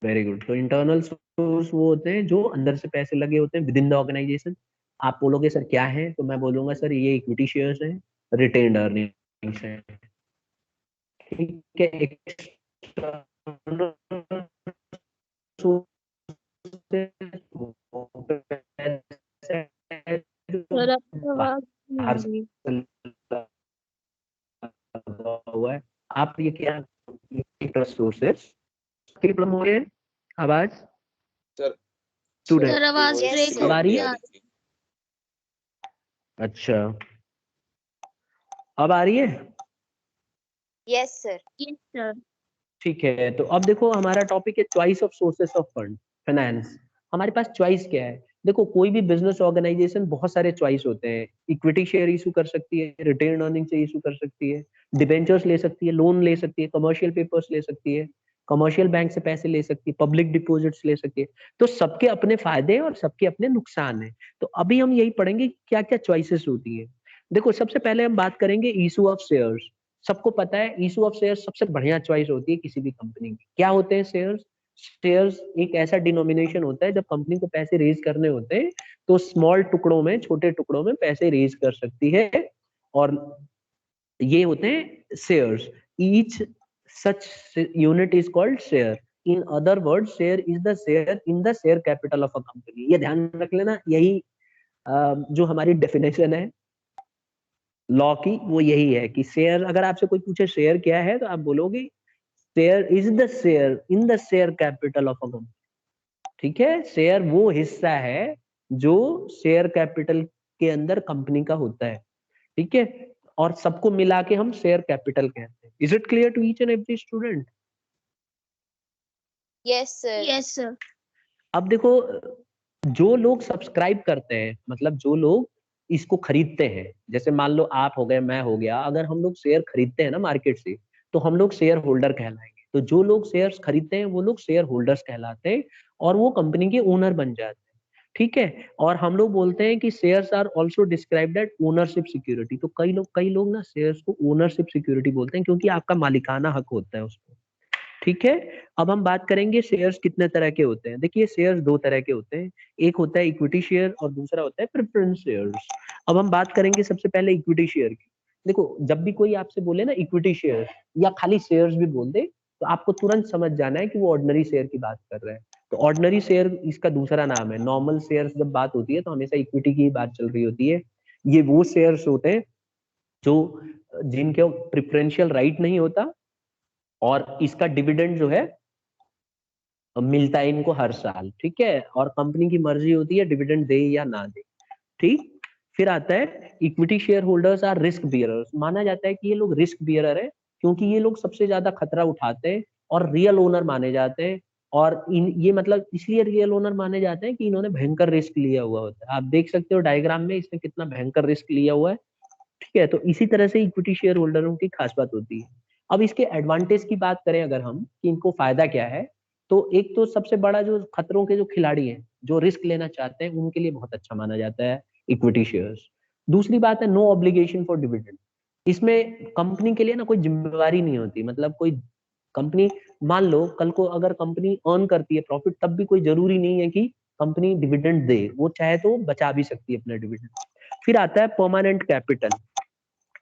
Very good. तो इंटरनल सोर्स वो होते हैं जो अंदर से पैसे लगे होते हैं विद इन द ऑर्गेनाइजेशन। आप बोलोगे सर क्या है, तो मैं बोलूंगा सर ये इक्विटी शेयर्स हैं, रिटेन्ड अर्निंग्स हैं, ठीक है। एक्सटर्नल सर आपकी आवाज नहीं आ बाहर रही। से लगा हुआ है। आप ये क्या सोर्सेस की प्रॉब्लम हो रही है? आवाज सर स्टूडेंट सर आपकी आवाज वॉइस ब्रेक अब क्लियर आ रही नहीं है? आ रही थी। अच्छा, अब आ रही है? Yes sir. Yes sir. ठीक है। तो अब देखो हमारा टॉपिक है choice of sources of fund finance. हमारे पास चॉइस क्या है? देखो कोई भी बिजनेस ऑर्गेनाइजेशन बहुत सारे चॉइस होते हैं। इक्विटी शेयर इशू कर सकती है, रिटेन अर्निंग से इशू कर सकती है, डिबेंचर्स ले सकती है, लोन ले सकती है, कमर्शियल पेपर्स ले सकती है, कमर्शियल बैंक से पैसे ले सकती है, पब्लिक डिपॉजिट्स ले सकती है। तो सबके अपने फायदे और सबके अपने नुकसान हैं। तो अभी हम यही पढ़ेंगे क्या क्या चॉइसेस होती है। देखो सबसे पहले हम बात करेंगे इशू ऑफ शेयर्स। सबको पता है इशू ऑफ शेयर्स सबसे बढ़िया चॉइस होती है किसी भी कंपनी की। क्या होते हैं शेयर्स? शेयर्स एक ऐसा डिनोमिनेशन होता है जब कंपनी को पैसे रेज करने होते हैं, तो स्मॉल टुकड़ों में, छोटे टुकड़ों में पैसे रेज कर सकती है, और ये होते हैं shares. Each such unit is called share. In other word share is the share in the share capital of a company. ये ध्यान रख लेना, यही जो हमारी डेफिनेशन है लॉ की, वो यही है कि शेयर, अगर आपसे कोई पूछे शेयर क्या है, तो आप बोलोगे share is the share in the share capital of a company, ठीक है। शेयर वो हिस्सा है जो शेयर कैपिटल के अंदर कंपनी का होता है, ठीक है। और सबको मिला के हम शेयर कैपिटल कहते हैं। Is it clear to each and every student? Yes sir. Yes sir. अब देखो जो लोग सब्सक्राइब करते हैं, मतलब जो लोग इसको खरीदते हैं, जैसे मान लो आप हो गए, मैं हो गया, अगर हम लोग शेयर खरीदते हैं ना मार्केट से, तो हम लोग शेयर होल्डर कहलाएंगे। तो जो लोग शेयर्स खरीदते हैं वो लोग शेयर होल्डर्स कहलाते हैं, और वो कंपनी के ओनर बन जाते हैं, ठीक है। और हम लोग बोलते हैं कि shares are also described at ownership security. तो कई लोग ना शेयर्स को ओनरशिप सिक्योरिटी बोलते हैं, क्योंकि आपका मालिकाना हक होता है उसको, ठीक है। अब हम बात करेंगे शेयर्स कितने तरह के होते हैं। देखिए शेयर्स 2 तरह के होते हैं, एक होता है इक्विटी शेयर और दूसरा होता है प्रेफरेंस शेयर्स। अब हम बात करेंगे सबसे पहले इक्विटी शेयर की। देखो जब भी कोई आपसे बोले ना इक्विटी शेयर या खाली शेयर्स भी बोल दे, तो आपको तुरंत समझ जाना है कि वो ऑर्डिनरी शेयर की बात कर रहे हैं। तो ऑर्डिनरी शेयर इसका दूसरा नाम है। नॉर्मल शेयर्स जब बात होती है तो हमेशा इक्विटी की बात चल रही होती है। ये वो शेयर्स होते हैं जो जिनके प्रिफरेंशियल राइट नहीं होता, और इसका डिविडेंड जो है मिलता है इनको हर साल, ठीक है। और कंपनी की मर्जी होती है डिविडेंड दे या ना दे, ठीक। फिर आता है equity share holders are risk bearers. माना जाता है कि ये लोग रिस्क बियरर है, क्योंकि ये लोग सबसे ज्यादा खतरा उठाते हैं और रियल ओनर माने जाते हैं। और ये मतलब इसलिए रियल ओनर माने जाते हैं कि इन्होंने भयंकर रिस्क लिया हुआ होता है। आप देख सकते हो डायग्राम में इसने कितना भयंकर रिस्क लिया हुआ है, ठीक है, तो इसी तरह से इक्विटी शेयर होल्डरों की खास बात होती है। अब इसके एडवांटेज की बात करें अगर हम कि इनको फायदा क्या है, तो एक तो सबसे बड़ा जो खतरों के जो खिलाड़ी हैं, जो रिस्क लेना चाहते हैं, उनके लिए बहुत अच्छा माना जाता है इक्विटी शेयर्स। दूसरी बात है नो ऑब्लिगेशन फॉर डिविडेंड। इसमें कंपनी के लिए ना कोई जिम्मेवारी नहीं होती, मतलब कोई कंपनी, मान लो कल को अगर कंपनी अर्न करती है प्रॉफिट, तब भी कोई जरूरी नहीं है कि कंपनी डिविडेंड दे, वो चाहे तो बचा भी सकती है अपना डिविडेंड। फिर आता है परमानेंट कैपिटल।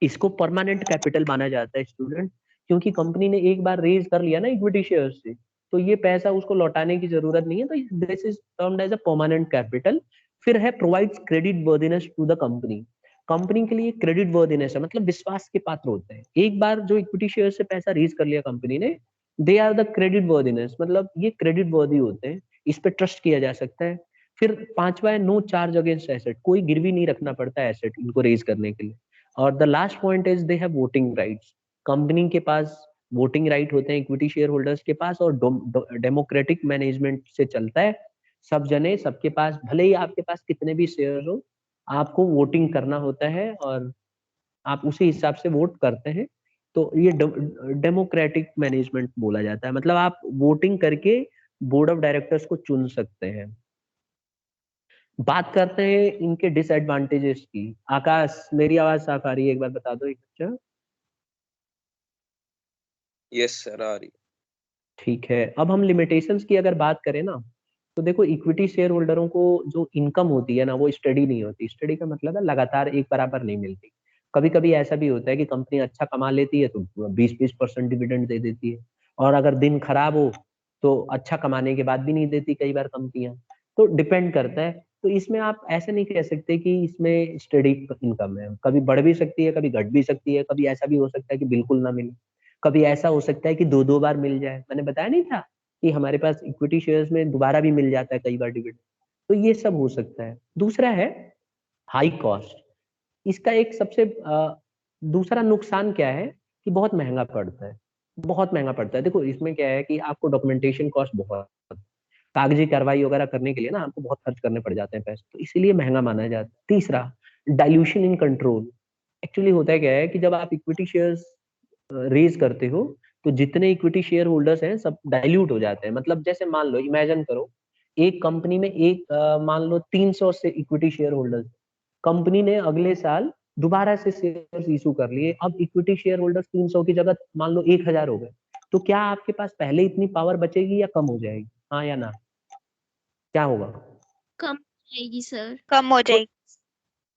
इसको परमानेंट कैपिटल माना जाता है स्टूडेंट, क्योंकि कंपनी ने एक बार रेज कर लिया ना इक्विटी शेयर से, तो ये पैसा उसको लौटाने की जरूरत नहीं है, तो this is termed as a permanent capital. फिर है provides credit worthiness to the company. Company के लिए क्रेडिट वर्दिनेस है, मतलब विश्वास के पात्र होते हैं। एक बार जो इक्विटी शेयर से पैसा रेज कर लिया कंपनी ने, they are the credit worthiness, मतलब ये क्रेडिट वर्दी होते हैं, इस पे ट्रस्ट किया जा सकता है। फिर पांचवा है नो चार्ज अगेंस्ट एसेट, कोई गिरवी नहीं रखना पड़ता है एसेट इनको रेज करने के लिए। और the last point is they have voting rights. Company के पास वोटिंग राइट होते हैं इक्विटी शेयर होल्डर्स के पास, और डेमोक्रेटिक मैनेजमेंट से चलता है। सब जने सबके पास, भले ही आपके पास कितने भी शेयर हो, आपको वोटिंग करना होता है और आप उसी हिसाब से वोट करते हैं। तो ये डेमोक्रेटिक मैनेजमेंट बोला जाता है, मतलब आप वोटिंग करके बोर्ड ऑफ डायरेक्टर्स को चुन सकते हैं। बात करते हैं इनके डिसएडवांटेजेस की। आकाश, मेरी आवाज साफ आ रही है? एक बार बता दो एक बच्चा। यस सर, आ रही। ठीक है, अब हम लिमिटेशंस की अगर बात करें ना, तो देखो इक्विटी शेयर होल्डरों को जो इनकम होती है ना, वो स्टडी नहीं होती। स्टडी का मतलब है लगातार एक बराबर नहीं मिलती। कभी कभी ऐसा भी होता है कि कंपनी अच्छा कमा लेती है तो 20-20% डिविडेंड दे देती है, और अगर दिन खराब हो तो अच्छा कमाने के बाद भी नहीं देती कई बार कंपनियां। तो डिपेंड करता है। तो इसमें आप ऐसे नहीं कह सकते कि इसमें स्टडी इनकम है, कभी बढ़ भी सकती है, कभी घट भी सकती है, कभी ऐसा भी हो सकता है कि बिल्कुल ना मिले, कभी ऐसा हो सकता है कि दो दो बार मिल जाए। मैंने बताया नहीं था कि हमारे पास इक्विटी शेयर्स में दोबारा भी मिल जाता है कई बार डिविडेंड। तो ये सब हो सकता है। दूसरा है हाई कॉस्ट। इसका एक सबसे दूसरा नुकसान क्या है कि बहुत महंगा पड़ता है। बहुत महंगा पड़ता है। देखो इसमें क्या है कि आपको डॉक्यूमेंटेशन कॉस्ट बहुत, कागजी कार्रवाई वगैरह करने के लिए ना आपको बहुत खर्च करने पड़ जाते हैं पैसे, तो इसीलिए महंगा माना जाता है। तीसरा, डाइल्यूशन इन कंट्रोल। एक्चुअली होता है क्या है कि जब आप इक्विटी शेयर्स रेज करते हो, तो जितने इक्विटी शेयर होल्डर्स हैं सब डाइल्यूट हो जाते हैं। मतलब जैसे मान लो, इमेजिन करो एक कंपनी में एक मान लो 300 से इक्विटी शेयर होल्डर्स, कंपनी ने अगले साल दोबारा से शेयर्स इशू कर लिए, अब इक्विटी शेयर होल्डर्स 300 की जगह मान लो 1000 हो गए, तो क्या आपके पास पहले इतनी पावर बचेगी या कम हो जाएगी? हाँ या ना, क्या होगा? कम जाएगी सर। कम हो तो जाएगी।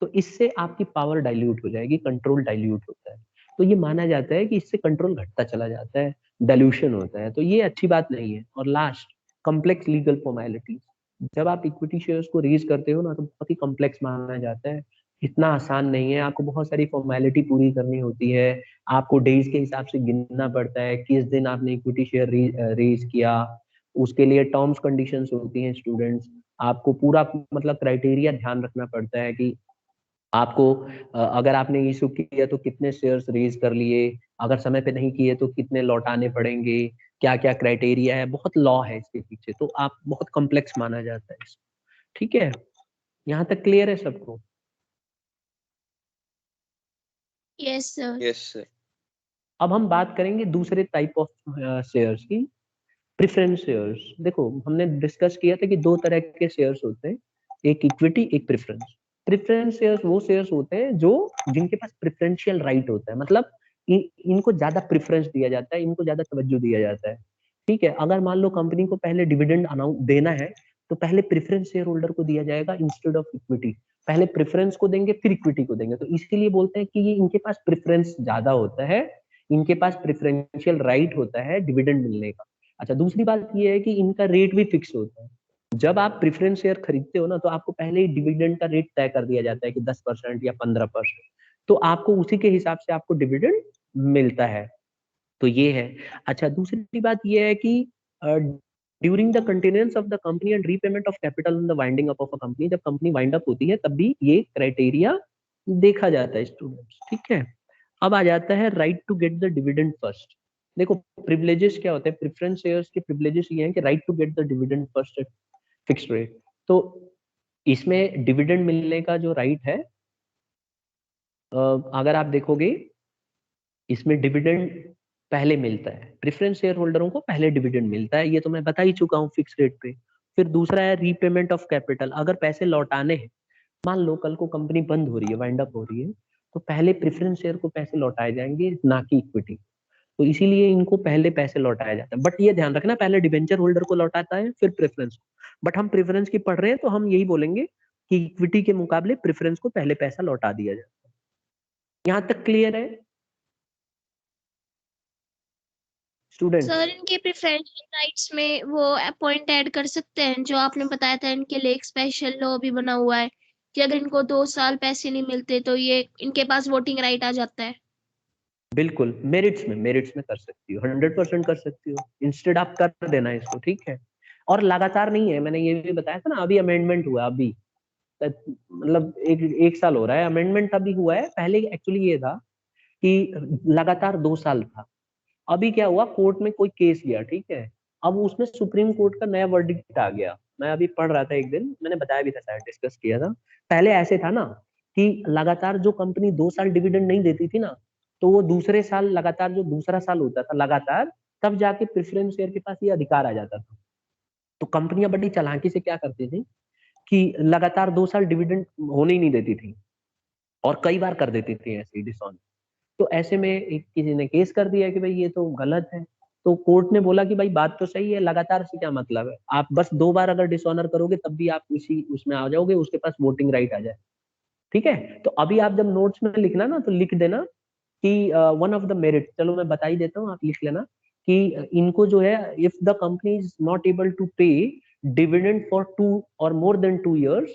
तो इससे आपकी पावर डाइल्यूट हो जाएगी, कंट्रोल डाइल्यूट होता है। तो ये माना जाता है कि इससे कंट्रोल घटता चला जाता है, डाइल्यूशन होता है, तो ये अच्छी बात नहीं है। और लास्ट, कॉम्प्लेक्स लीगल फॉर्मेलिटीज। जब आप इक्विटी शेयर्स को रेज करते हो ना, तो बहुत ही कॉम्प्लेक्स माना जाता है, इतना आसान नहीं है, आपको बहुत सारी फॉर्मेलिटी पूरी करनी होती है। आपको डेज के हिसाब से गिनना पड़ता है किस दिन आपने इक्विटी शेयर रेज किया, उसके लिए टर्म्स कंडीशंस होती हैं स्टूडेंट्स। आपको पूरा मतलब क्राइटेरिया ध्यान रखना पड़ता है कि आपको अगर आपने इशू किया तो कितने शेयर्स रेज कर लिए, अगर समय पे नहीं किए तो कितने लौटाने पड़ेंगे, क्या क्या क्राइटेरिया है, बहुत लॉ है इसके पीछे, तो आप बहुत कॉम्प्लेक्स माना जाता है इसको। ठीक है, यहाँ तक क्लियर है सबको? Yes sir. Yes sir. अब हम बात करेंगे दूसरे टाइप ऑफ शेयर्स की, प्रेफरेंस शेयर्स। देखो हमने डिस्कस किया था कि दो तरह के शेयर्स होते हैं, एक इक्विटी एक प्रेफरेंस। प्रेफरेंस शेयर्स वो शेयर्स होते हैं जो जिनके पास प्रेफरेंशियल राइट होता है, मतलब इनको ज्यादा प्रेफरेंस दिया जाता है, इनको ज्यादा तवज्जो दिया जाता है। ठीक है, अगर मान लो कंपनी को पहले डिविडेंड अनाउंस देना है, तो पहले प्रेफरेंस शेयर होल्डर को दिया जाएगा इंस्टेड ऑफ इक्विटी। पहले प्रेफरेंस को देंगे फिर इक्विटी को देंगे, तो इसीलिए बोलते हैं कि ये इनके पास प्रेफरेंस ज्यादा होता है, इनके पास प्रेफरेंशियल राइट होता है डिविडेंड मिलने का। अच्छा, दूसरी बात ये है कि इनका रेट भी फिक्स होता है। जब आप प्रेफरेंस शेयर खरीदते हो ना, तो आपको पहले ही डिविडेंड का रेट तय कर दिया जाता है कि 10% या 15%, तो आपको उसी के हिसाब से आपको डिविडेंड मिलता है। तो ये है। अच्छा, दूसरी बात ये है कि during the continuance of the company and repayment of capital in the winding up of a company, जब कंपनी वाइंड अप होती है तब भी ये क्राइटेरिया देखा जाता है स्टूडेंट्स। ठीक है, अब आ जाता है right to get the dividend first. देखो प्रिविलेजेस क्या होते हैं, प्रेफरेंस शेयर्स के प्रिविलेजेस ये हैं कि right to get the dividend first at fixed rate. तो इसमें डिविडेंड मिलने का जो राइट है अगर आप देखोगे इसमें डिविडेंड पहले मिलता है, प्रेफरेंस शेयर होल्डरों को पहले डिविडेंड मिलता है, ये तो मैं बता ही चुका हूँ फिक्स रेट पे। फिर दूसरा है रीपेमेंट ऑफ कैपिटल, अगर पैसे लौटाने हैं, मान लो कल को कंपनी बंद हो रही है, वाइंड अप हो रही है, तो पहले प्रेफरेंस शेयर को पैसे लौटाए जाएंगे, ना कि इक्विटी। तो इसीलिए इनको पहले पैसे लौटाया जाता है, बट ये ध्यान रखना पहले डिबेंचर होल्डर को लौटाता है फिर प्रेफरेंस को। बट हम प्रेफरेंस की पढ़ रहे हैं तो हम यही बोलेंगे कि इक्विटी के मुकाबले प्रेफरेंस को पहले पैसा लौटा दिया जाता है। यहां तक क्लियर है स्टूडेंट? सर इनके प्रेफरेंशियल राइट्स में वो पॉइंट ऐड कर सकते हैं जो आपने बताया था, इनके लिए एक स्पेशल लॉ भी बना हुआ है कि अगर इनको 2 साल पैसे नहीं मिलते तो ये इनके पास वोटिंग राइट आ जाता है। बिल्कुल, मेरिट्स में कर सकती हो, 100% कर सकती हो। इंस्टेड आप कर देना इसको, ठीक है। और लगातार नहीं है, मैंने ये भी बताया था ना, अभी अमेंडमेंट हुआ, अभी मतलब एक साल हो रहा है, अमेंडमेंट अभी हुआ है। पहले एक्चुअली ये था कि लगातार 2 साल था। अभी क्या हुआ, कोर्ट में कोई केस गया, ठीक है, अब उसमें सुप्रीम कोर्ट का नया वर्डिक्ट आ गया। मैं अभी पढ़ रहा था एक दिन, मैंने बताया भी था, शायद डिस्कस किया था। पहले ऐसे था ना कि लगातार जो कंपनी 2 साल डिविडेंड नहीं देती थी ना, तो वो दूसरे साल लगातार, जो दूसरा साल होता था लगातार, तब जाके प्रेफरेंस शेयर के पास ये अधिकार आ जाता था। तो कंपनियां बड़ी चालाकी से क्या करती थी कि लगातार 2 साल डिविडेंड होने ही नहीं देती थी, और कई बार कर देती थी ऐसे ही डिसऑनर। तो ऐसे में एक किसी ने केस कर दिया कि भाई ये तो गलत है। तो कोर्ट ने बोला कि भाई बात तो सही है, लगातार से क्या मतलब है, आप बस 2 बार अगर डिसऑनर करोगे तब भी आप उसी उसमें आ जाओगे, उसके पास वोटिंग राइट आ जाए, ठीक है। तो अभी आप जब नोट्स में लिखना ना, तो लिख देना कि वन ऑफ द मेरिट, चलो मैं बता ही देता हूँ, आप लिख लेना कि इनको जो है, if the company is not able to pay dividend for 2 or more than 2 years,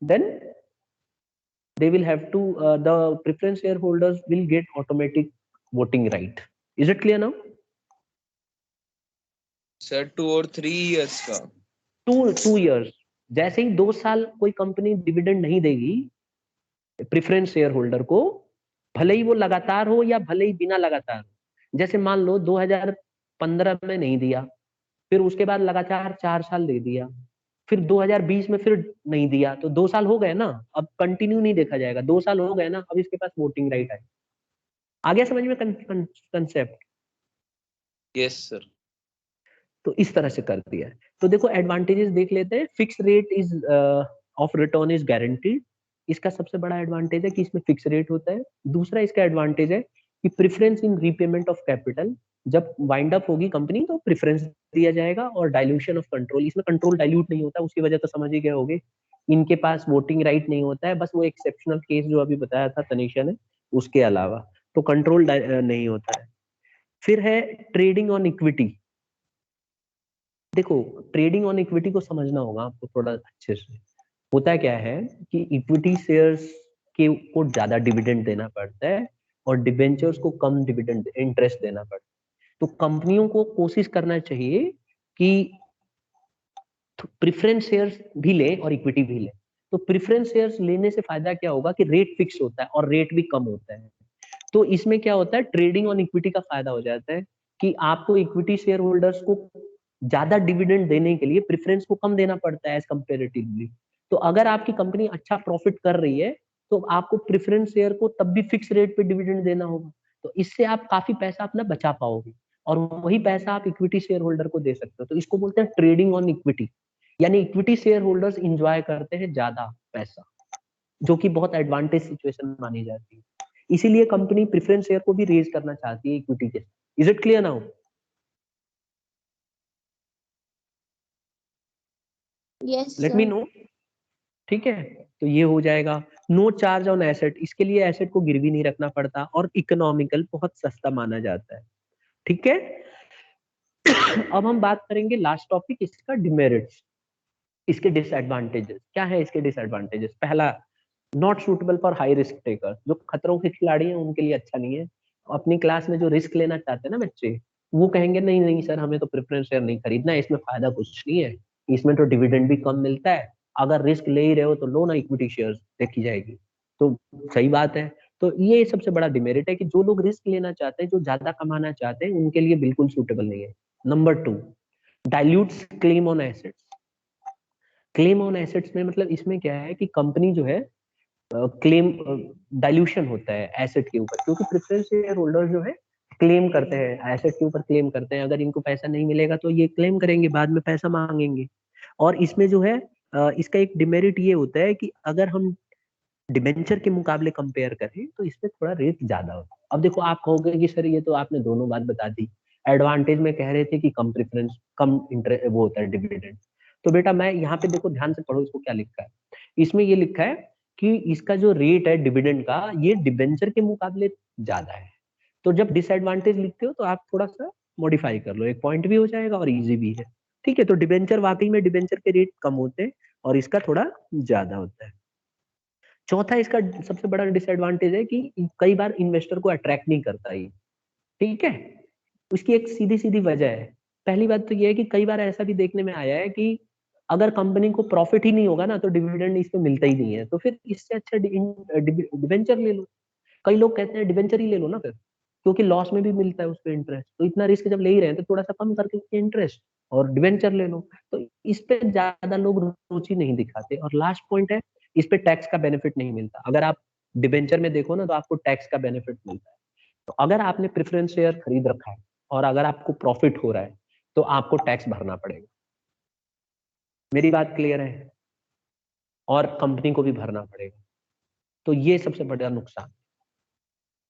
then they will have to the preference shareholders will get automatic voting right. Is it clear now? Sir 2 और 3 years का? 2 years, जैसे ही 2 साल कोई company dividend नहीं देगी preference share holder को, भले ही वो लगातार हो या भले ही बिना लगातार हो। जैसे मान लो 2015 में नहीं दिया, फिर उसके बाद लगातार 4 साल दे दिया, फिर 2020 में फिर नहीं दिया, तो 2 साल हो गए ना, अब कंटिन्यू नहीं देखा जाएगा, 2 साल हो गए ना, अब इसके पास वोटिंग राइट है। आ गया समझ में कंसेप्ट? Yes sir. तो इस तरह से कर दिया है। तो देखो एडवांटेजेस देख लेते हैं। Fix rate is of return is guaranteed, इसका सबसे बड़ा एडवांटेज है कि इसमें फिक्स रेट होता है। दूसरा इसका एडवांटेज है कि preference in repayment of capital, जब वाइंड अप होगी कंपनी तो प्रेफरेंस दिया जाएगा। और डाइल्यूशन ऑफ कंट्रोल, इसमें कंट्रोल डाइल्यूट नहीं होता, उसकी वजह तो समझ ही गए होगे, इनके पास वोटिंग राइट नहीं होता है, बस वो एक्सेप्शनल केस जो अभी बताया था तनीषा ने, उसके अलावा तो कंट्रोल नहीं होता है। फिर है ट्रेडिंग ऑन इक्विटी। देखो ट्रेडिंग ऑन इक्विटी को समझना होगा आपको थोड़ा अच्छे से। होता क्या है कि इक्विटी शेयर्स के को ज्यादा डिविडेंड देना पड़ता है और डिबेंचर्स को कम डिविडेंड इंटरेस्ट देना पड़ता है। तो कंपनियों को कोशिश करना चाहिए कि प्रेफरेंस शेयर्स भी लें और इक्विटी भी लें। तो प्रेफरेंस शेयर्स लेने से फायदा क्या होगा कि रेट फिक्स होता है और रेट भी कम होता है। तो इसमें क्या होता है, ट्रेडिंग ऑन इक्विटी का फायदा हो जाता है कि आपको इक्विटी शेयर होल्डर्स को ज्यादा डिविडेंड देने के लिए प्रेफरेंस को कम देना पड़ता है एज कंपेरेटिवली। तो अगर आपकी कंपनी अच्छा प्रॉफिट कर रही है तो आपको प्रेफरेंस शेयर को तब भी फिक्स रेट पे डिविडेंड देना होगा। तो इससे आप काफी पैसा अपना बचा पाओगे और वही पैसा आप इक्विटी शेयर होल्डर को दे सकते हो। तो इसको बोलते हैं ट्रेडिंग ऑन इक्विटी, यानी इक्विटी शेयर होल्डर्स इंजॉय करते हैं ज्यादा पैसा, जो कि बहुत एडवांटेज सिचुएशन मानी जाती है। इसीलिए कंपनी प्रेफरेंस शेयर को भी रेज करना चाहती है इक्विटी के। Is it clear now? Yes let me sir. No, ठीक है। तो ये हो जाएगा। नो चार्ज ऑन एसेट, इसके लिए एसेट को गिरवी नहीं रखना पड़ता और इकोनॉमिकल, बहुत सस्ता माना जाता है, ठीक है। अब हम बात करेंगे लास्ट टॉपिक, इसका डिमेरिट्स, इसके डिसएडवांटेजेस क्या है। इसके डिसएडवांटेजेस, पहला, not suitable for high risk taker, जो खतरों के खिलाड़ी हैं उनके लिए अच्छा नहीं है। अपनी क्लास में जो रिस्क लेना चाहते हैं ना बच्चे, वो कहेंगे नहीं नहीं सर हमें तो प्रेफरेंस शेयर नहीं खरीदना है, इसमें फायदा कुछ नहीं है, इसमें तो डिविडेंड भी कम मिलता है, अगर रिस्क ले ही रहे हो तो लो ना, इक्विटी शेयर देखी जाएगी। तो सही बात है। तो ये सबसे बड़ा डिमेरिट है कि जो लोग रिस्क लेना चाहते हैं, जो ज्यादा कमाना चाहते हैं, उनके लिए बिल्कुल सूटेबल नहीं है। Number 2, dilutes claim on assets. Claim on assets में मतलब इसमें क्या है कि कंपनी जो है क्लेम डाइल्यूशन होता है एसेट के ऊपर, क्योंकि प्रेफरेंस शेयर होल्डर जो है क्लेम करते हैं एसेट के ऊपर, क्लेम करते हैं। अगर इनको पैसा नहीं मिलेगा तो ये क्लेम करेंगे, बाद में पैसा मांगेंगे। और इसमें जो है इसका एक डिमेरिट ये होता है कि अगर हम डिबेंचर के मुकाबले कंपेयर करें तो इसमें थोड़ा रेट ज्यादा होता है। अब देखो आप कहोगे कि सर ये तो आपने दोनों बात बता दी, एडवांटेज में कह रहे थे कि कम प्रेफरेंस, कम इंटरेस्ट वो होता है डिविडेंड। तो बेटा मैं यहाँ पे देखो ध्यान से पढ़ो इसको क्या लिखा है। इसमें ये लिखा है कि इसका जो रेट है डिविडेंड का ये डिबेंचर के मुकाबले ज्यादा है। तो जब डिसएडवांटेज लिखते हो तो आप थोड़ा सा मॉडिफाई कर लो, एक पॉइंट भी हो जाएगा और इजी भी है। ठीक है, तो डिबेंचर वाकई में डिबेंचर के रेट कम होते हैं और इसका थोड़ा ज्यादा होता है। चौथा इसका सबसे बड़ा डिसएडवांटेज है कि कई बार इन्वेस्टर को अट्रैक्ट नहीं करता ये। ठीक है, उसकी एक सीधी सीधी वजह है। पहली बात तो ये है कि कई बार ऐसा भी देखने में आया है कि अगर कंपनी को प्रॉफिट ही नहीं होगा ना तो डिविडेंड इसमें मिलता ही नहीं है, तो फिर इससे अच्छा डिवेंचर ले लो। कई लोग कहते हैं डिवेंचर ही ले लो ना फिर, क्योंकि लॉस में भी मिलता है उस पर इंटरेस्ट, तो इतना रिस्क जब ले ही रहे हैं तो थोड़ा सा कम करके इंटरेस्ट और डिवेंचर ले लो। तो इस पे ज्यादा लोग रुचि नहीं दिखाते। और लास्ट पॉइंट है, इस पे टैक्स का बेनिफिट नहीं मिलता। अगर आप डिवेंचर में देखो ना तो आपको टैक्स का बेनिफिट मिलता है। तो अगर आपने प्रेफरेंस शेयर खरीद रखा है और अगर आपको प्रॉफिट हो रहा है तो आपको टैक्स भरना पड़ेगा। मेरी बात क्लियर है? और कंपनी को भी भरना पड़ेगा। तो ये सबसे बड़ा नुकसान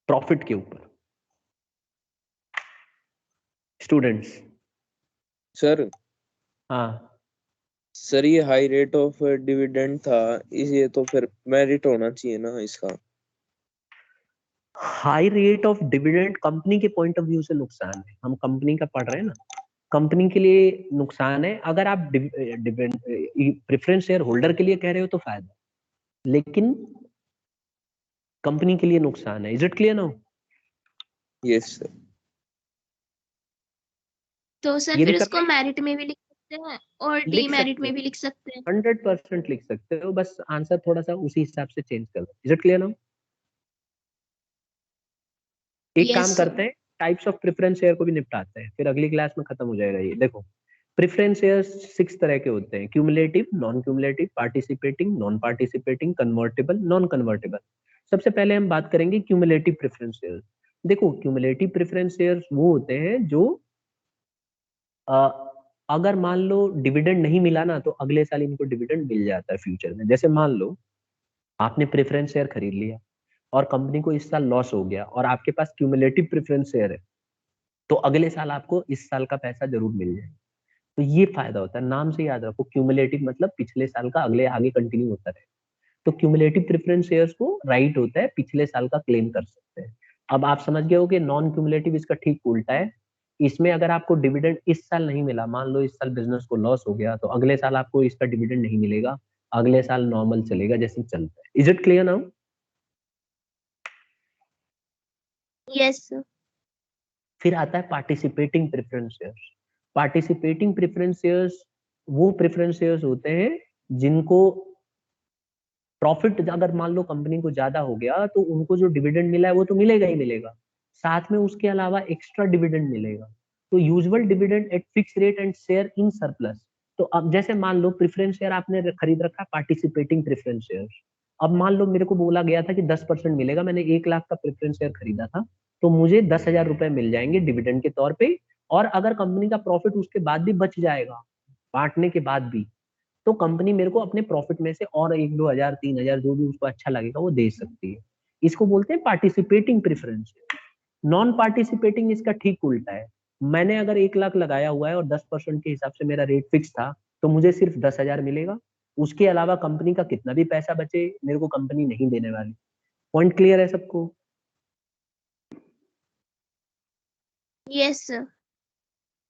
प्रॉफिट के ऊपर। स्टूडेंट्स सर हाँ, सर ये हाई रेट ऑफ डिविडेंड था, इस ये तो फिर मेरिट होना चाहिए ना इसका। High rate of dividend company के पॉइंट ऑफ व्यू से नुकसान है, हम कंपनी का पढ़ रहे हैं ना, कंपनी के लिए नुकसान है। अगर आप प्रेफरेंस शेयर होल्डर के लिए कह रहे हो तो फायदा, लेकिन कंपनी के लिए नुकसान है। Is it clear now? Yes sir. तो सर ये फिर भी उसको करना मेरिट में भी लिख सकते हैं और लिख डीमेरिट सकते में हो, भी लिख सकते हैं। 100% लिख सकते हो, बस आंसर थोड़ा सा उसी हिसाब से चेंज कर दो। Is it clear now? एक काम यस सर। करते हैं, टाइप्स ऑफ प्रेफरेंस शेयर को भी निपटाते हैं, फिर अगली क्लास में खत्म हो जाएगा ये। देखो प्रेफरेंस शेयर्स 6 तरह के होते हैं, cumulative, non cumulative, participating, non participating, convertible, non convertible. सबसे पहले हम बात करेंगे क्यूमुलेटिव प्रेफरेंस शेयर्स। देखो क्यूमुलेटिव प्रेफरेंस शेयर्स वो होते हैं जो अ, अगर मान लो डिविडेंड नहीं मिला ना तो अगले साल इनको डिविडेंड मिल जाता है फ्यूचर में। जैसे मान लो आपने प्रेफरेंस शेयर खरीद लिया और कंपनी को इस साल लॉस हो गया और आपके पास क्यूमुलेटिव प्रेफरेंस शेयर है, तो अगले साल आपको इस साल का पैसा जरूर मिल जाएगा। तो ये फायदा होता है, नाम से याद रखो, क्यूमुलेटिव मतलब पिछले साल का अगले आगे कंटिन्यू होता रहे। तो क्यूमुलेटिव प्रेफरेंस शेयर्स को राइट होता है पिछले साल का क्लेम कर सकते हैं। अब आप समझ गए हो कि नॉन क्यूमुलेटिव इसका ठीक उल्टा है। इसमें अगर आपको डिविडेंड इस साल नहीं मिला, मान लो इस साल बिजनेस को लॉस हो गया, तो अगले साल आपको इसका डिविडेंड नहीं मिलेगा, अगले साल नॉर्मल चलेगा जैसे चलता है। Is it clear now? Yes sir. फिर आता है participating preference shares. Participating preference shares वो प्रेफरेंस शेयर्स होते हैं जिनको प्रॉफिट अगर मान लो कंपनी को ज्यादा हो गया तो उनको जो डिविडेंड मिला है वो तो मिलेगा ही मिलेगा, साथ में उसके अलावा एक्स्ट्रा डिविडेंड मिलेगा। तो usual dividend eight fix rate and share in surplus. तो अब जैसे मान लो प्रेफरेंस शेयर आपने खरीद रखा, पार्टिसिपेटिंग प्रेफरेंस शेयर। अब मान लो मेरे को बोला गया था कि 10% मिलेगा, मैंने 1 लाख का प्रेफरेंस शेयर खरीदा था, तो मुझे 10,000 रुपए मिल जाएंगे डिविडेंड के तौर पे। और अगर कंपनी का प्रॉफिट उसके बाद भी बच जाएगा, बांटने के बाद भी, तो कंपनी मेरे को अपने प्रॉफिट में से और 1-2 हजार 3,000 जो भी उसको अच्छा लगेगा वो दे सकती है। इसको बोलते हैं पार्टिसिपेटिंग प्रेफरेंस। नॉन पार्टिसिपेटिंग इसका ठीक उल्टा है। मैंने अगर 1 लाख लगाया हुआ है और 10% के हिसाब से मेरा रेट फिक्स था, तो मुझे सिर्फ 10,000 मिलेगा। उसके अलावा कंपनी का कितना भी पैसा बचे मेरे को कंपनी नहीं देने वाली। पॉइंट क्लियर है सबको? Yes sir.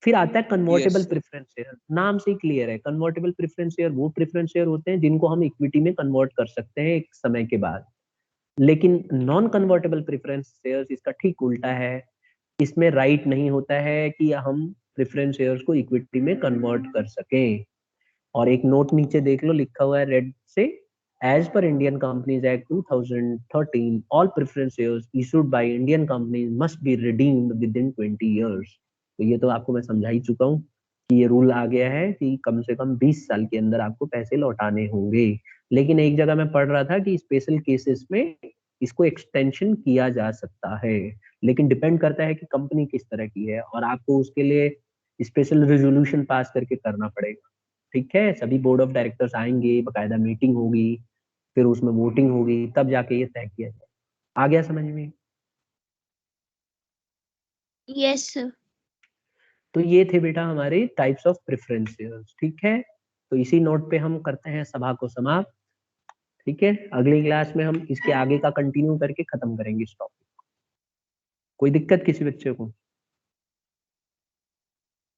फिर आता है कन्वर्टेबल यस प्रेफरेंस शेयर। नाम से ही क्लियर है, कन्वर्टेबल प्रेफरेंस शेयर वो प्रेफरेंस शेयर होते हैं जिनको हम इक्विटी में कन्वर्ट कर सकते हैं एक समय के बाद। लेकिन नॉन कन्वर्टेबल प्रेफरेंस शेयर्स इसका ठीक उल्टा है। इसमें राइट नहीं होता है कि हम प्रेफरेंस शेयर्स को इक्विटी में कन्वर्ट कर सकें। और एक नोट नीचे देख लो, लिखा हुआ है रेड से, as per Indian Companies Act 2013 all preference shares issued by Indian companies must be redeemed within 20 years. तो ये तो आपको मैं समझा ही चुका हूँ कि ये रूल आ गया है कि कम से कम 20 साल के अंदर आपको पैसे लौटाने होंगे। लेकिन एक जगह मैं पढ़ रहा था कि स्पेशल केसेस में इसको एक्सटेंशन किया जा सकता है, लेकिन डिपेंड करता है कि कंपनी किस तरह की है और आपको उसके लिए स्पेशल रेजोल्यूशन पास करके करना पड़ेगा। ठीक है, सभी बोर्ड ऑफ डायरेक्टर्स आएंगे, बकायदा मीटिंग होगी, फिर उसमें वोटिंग होगी, तब जाके ये तय किया जाए। आ गया समझ में? Yes sir. तो ये थे बेटा हमारे टाइप्स ऑफ प्रेफरेंसेस। ठीक है, तो इसी नोट पे हम करते हैं सभा को समाप्त। ठीक है, अगली क्लास में हम इसके आगे का कंटिन्यू करके खत्म करेंगे इस टॉपिक। कोई दिक्कत किसी बच्चे को?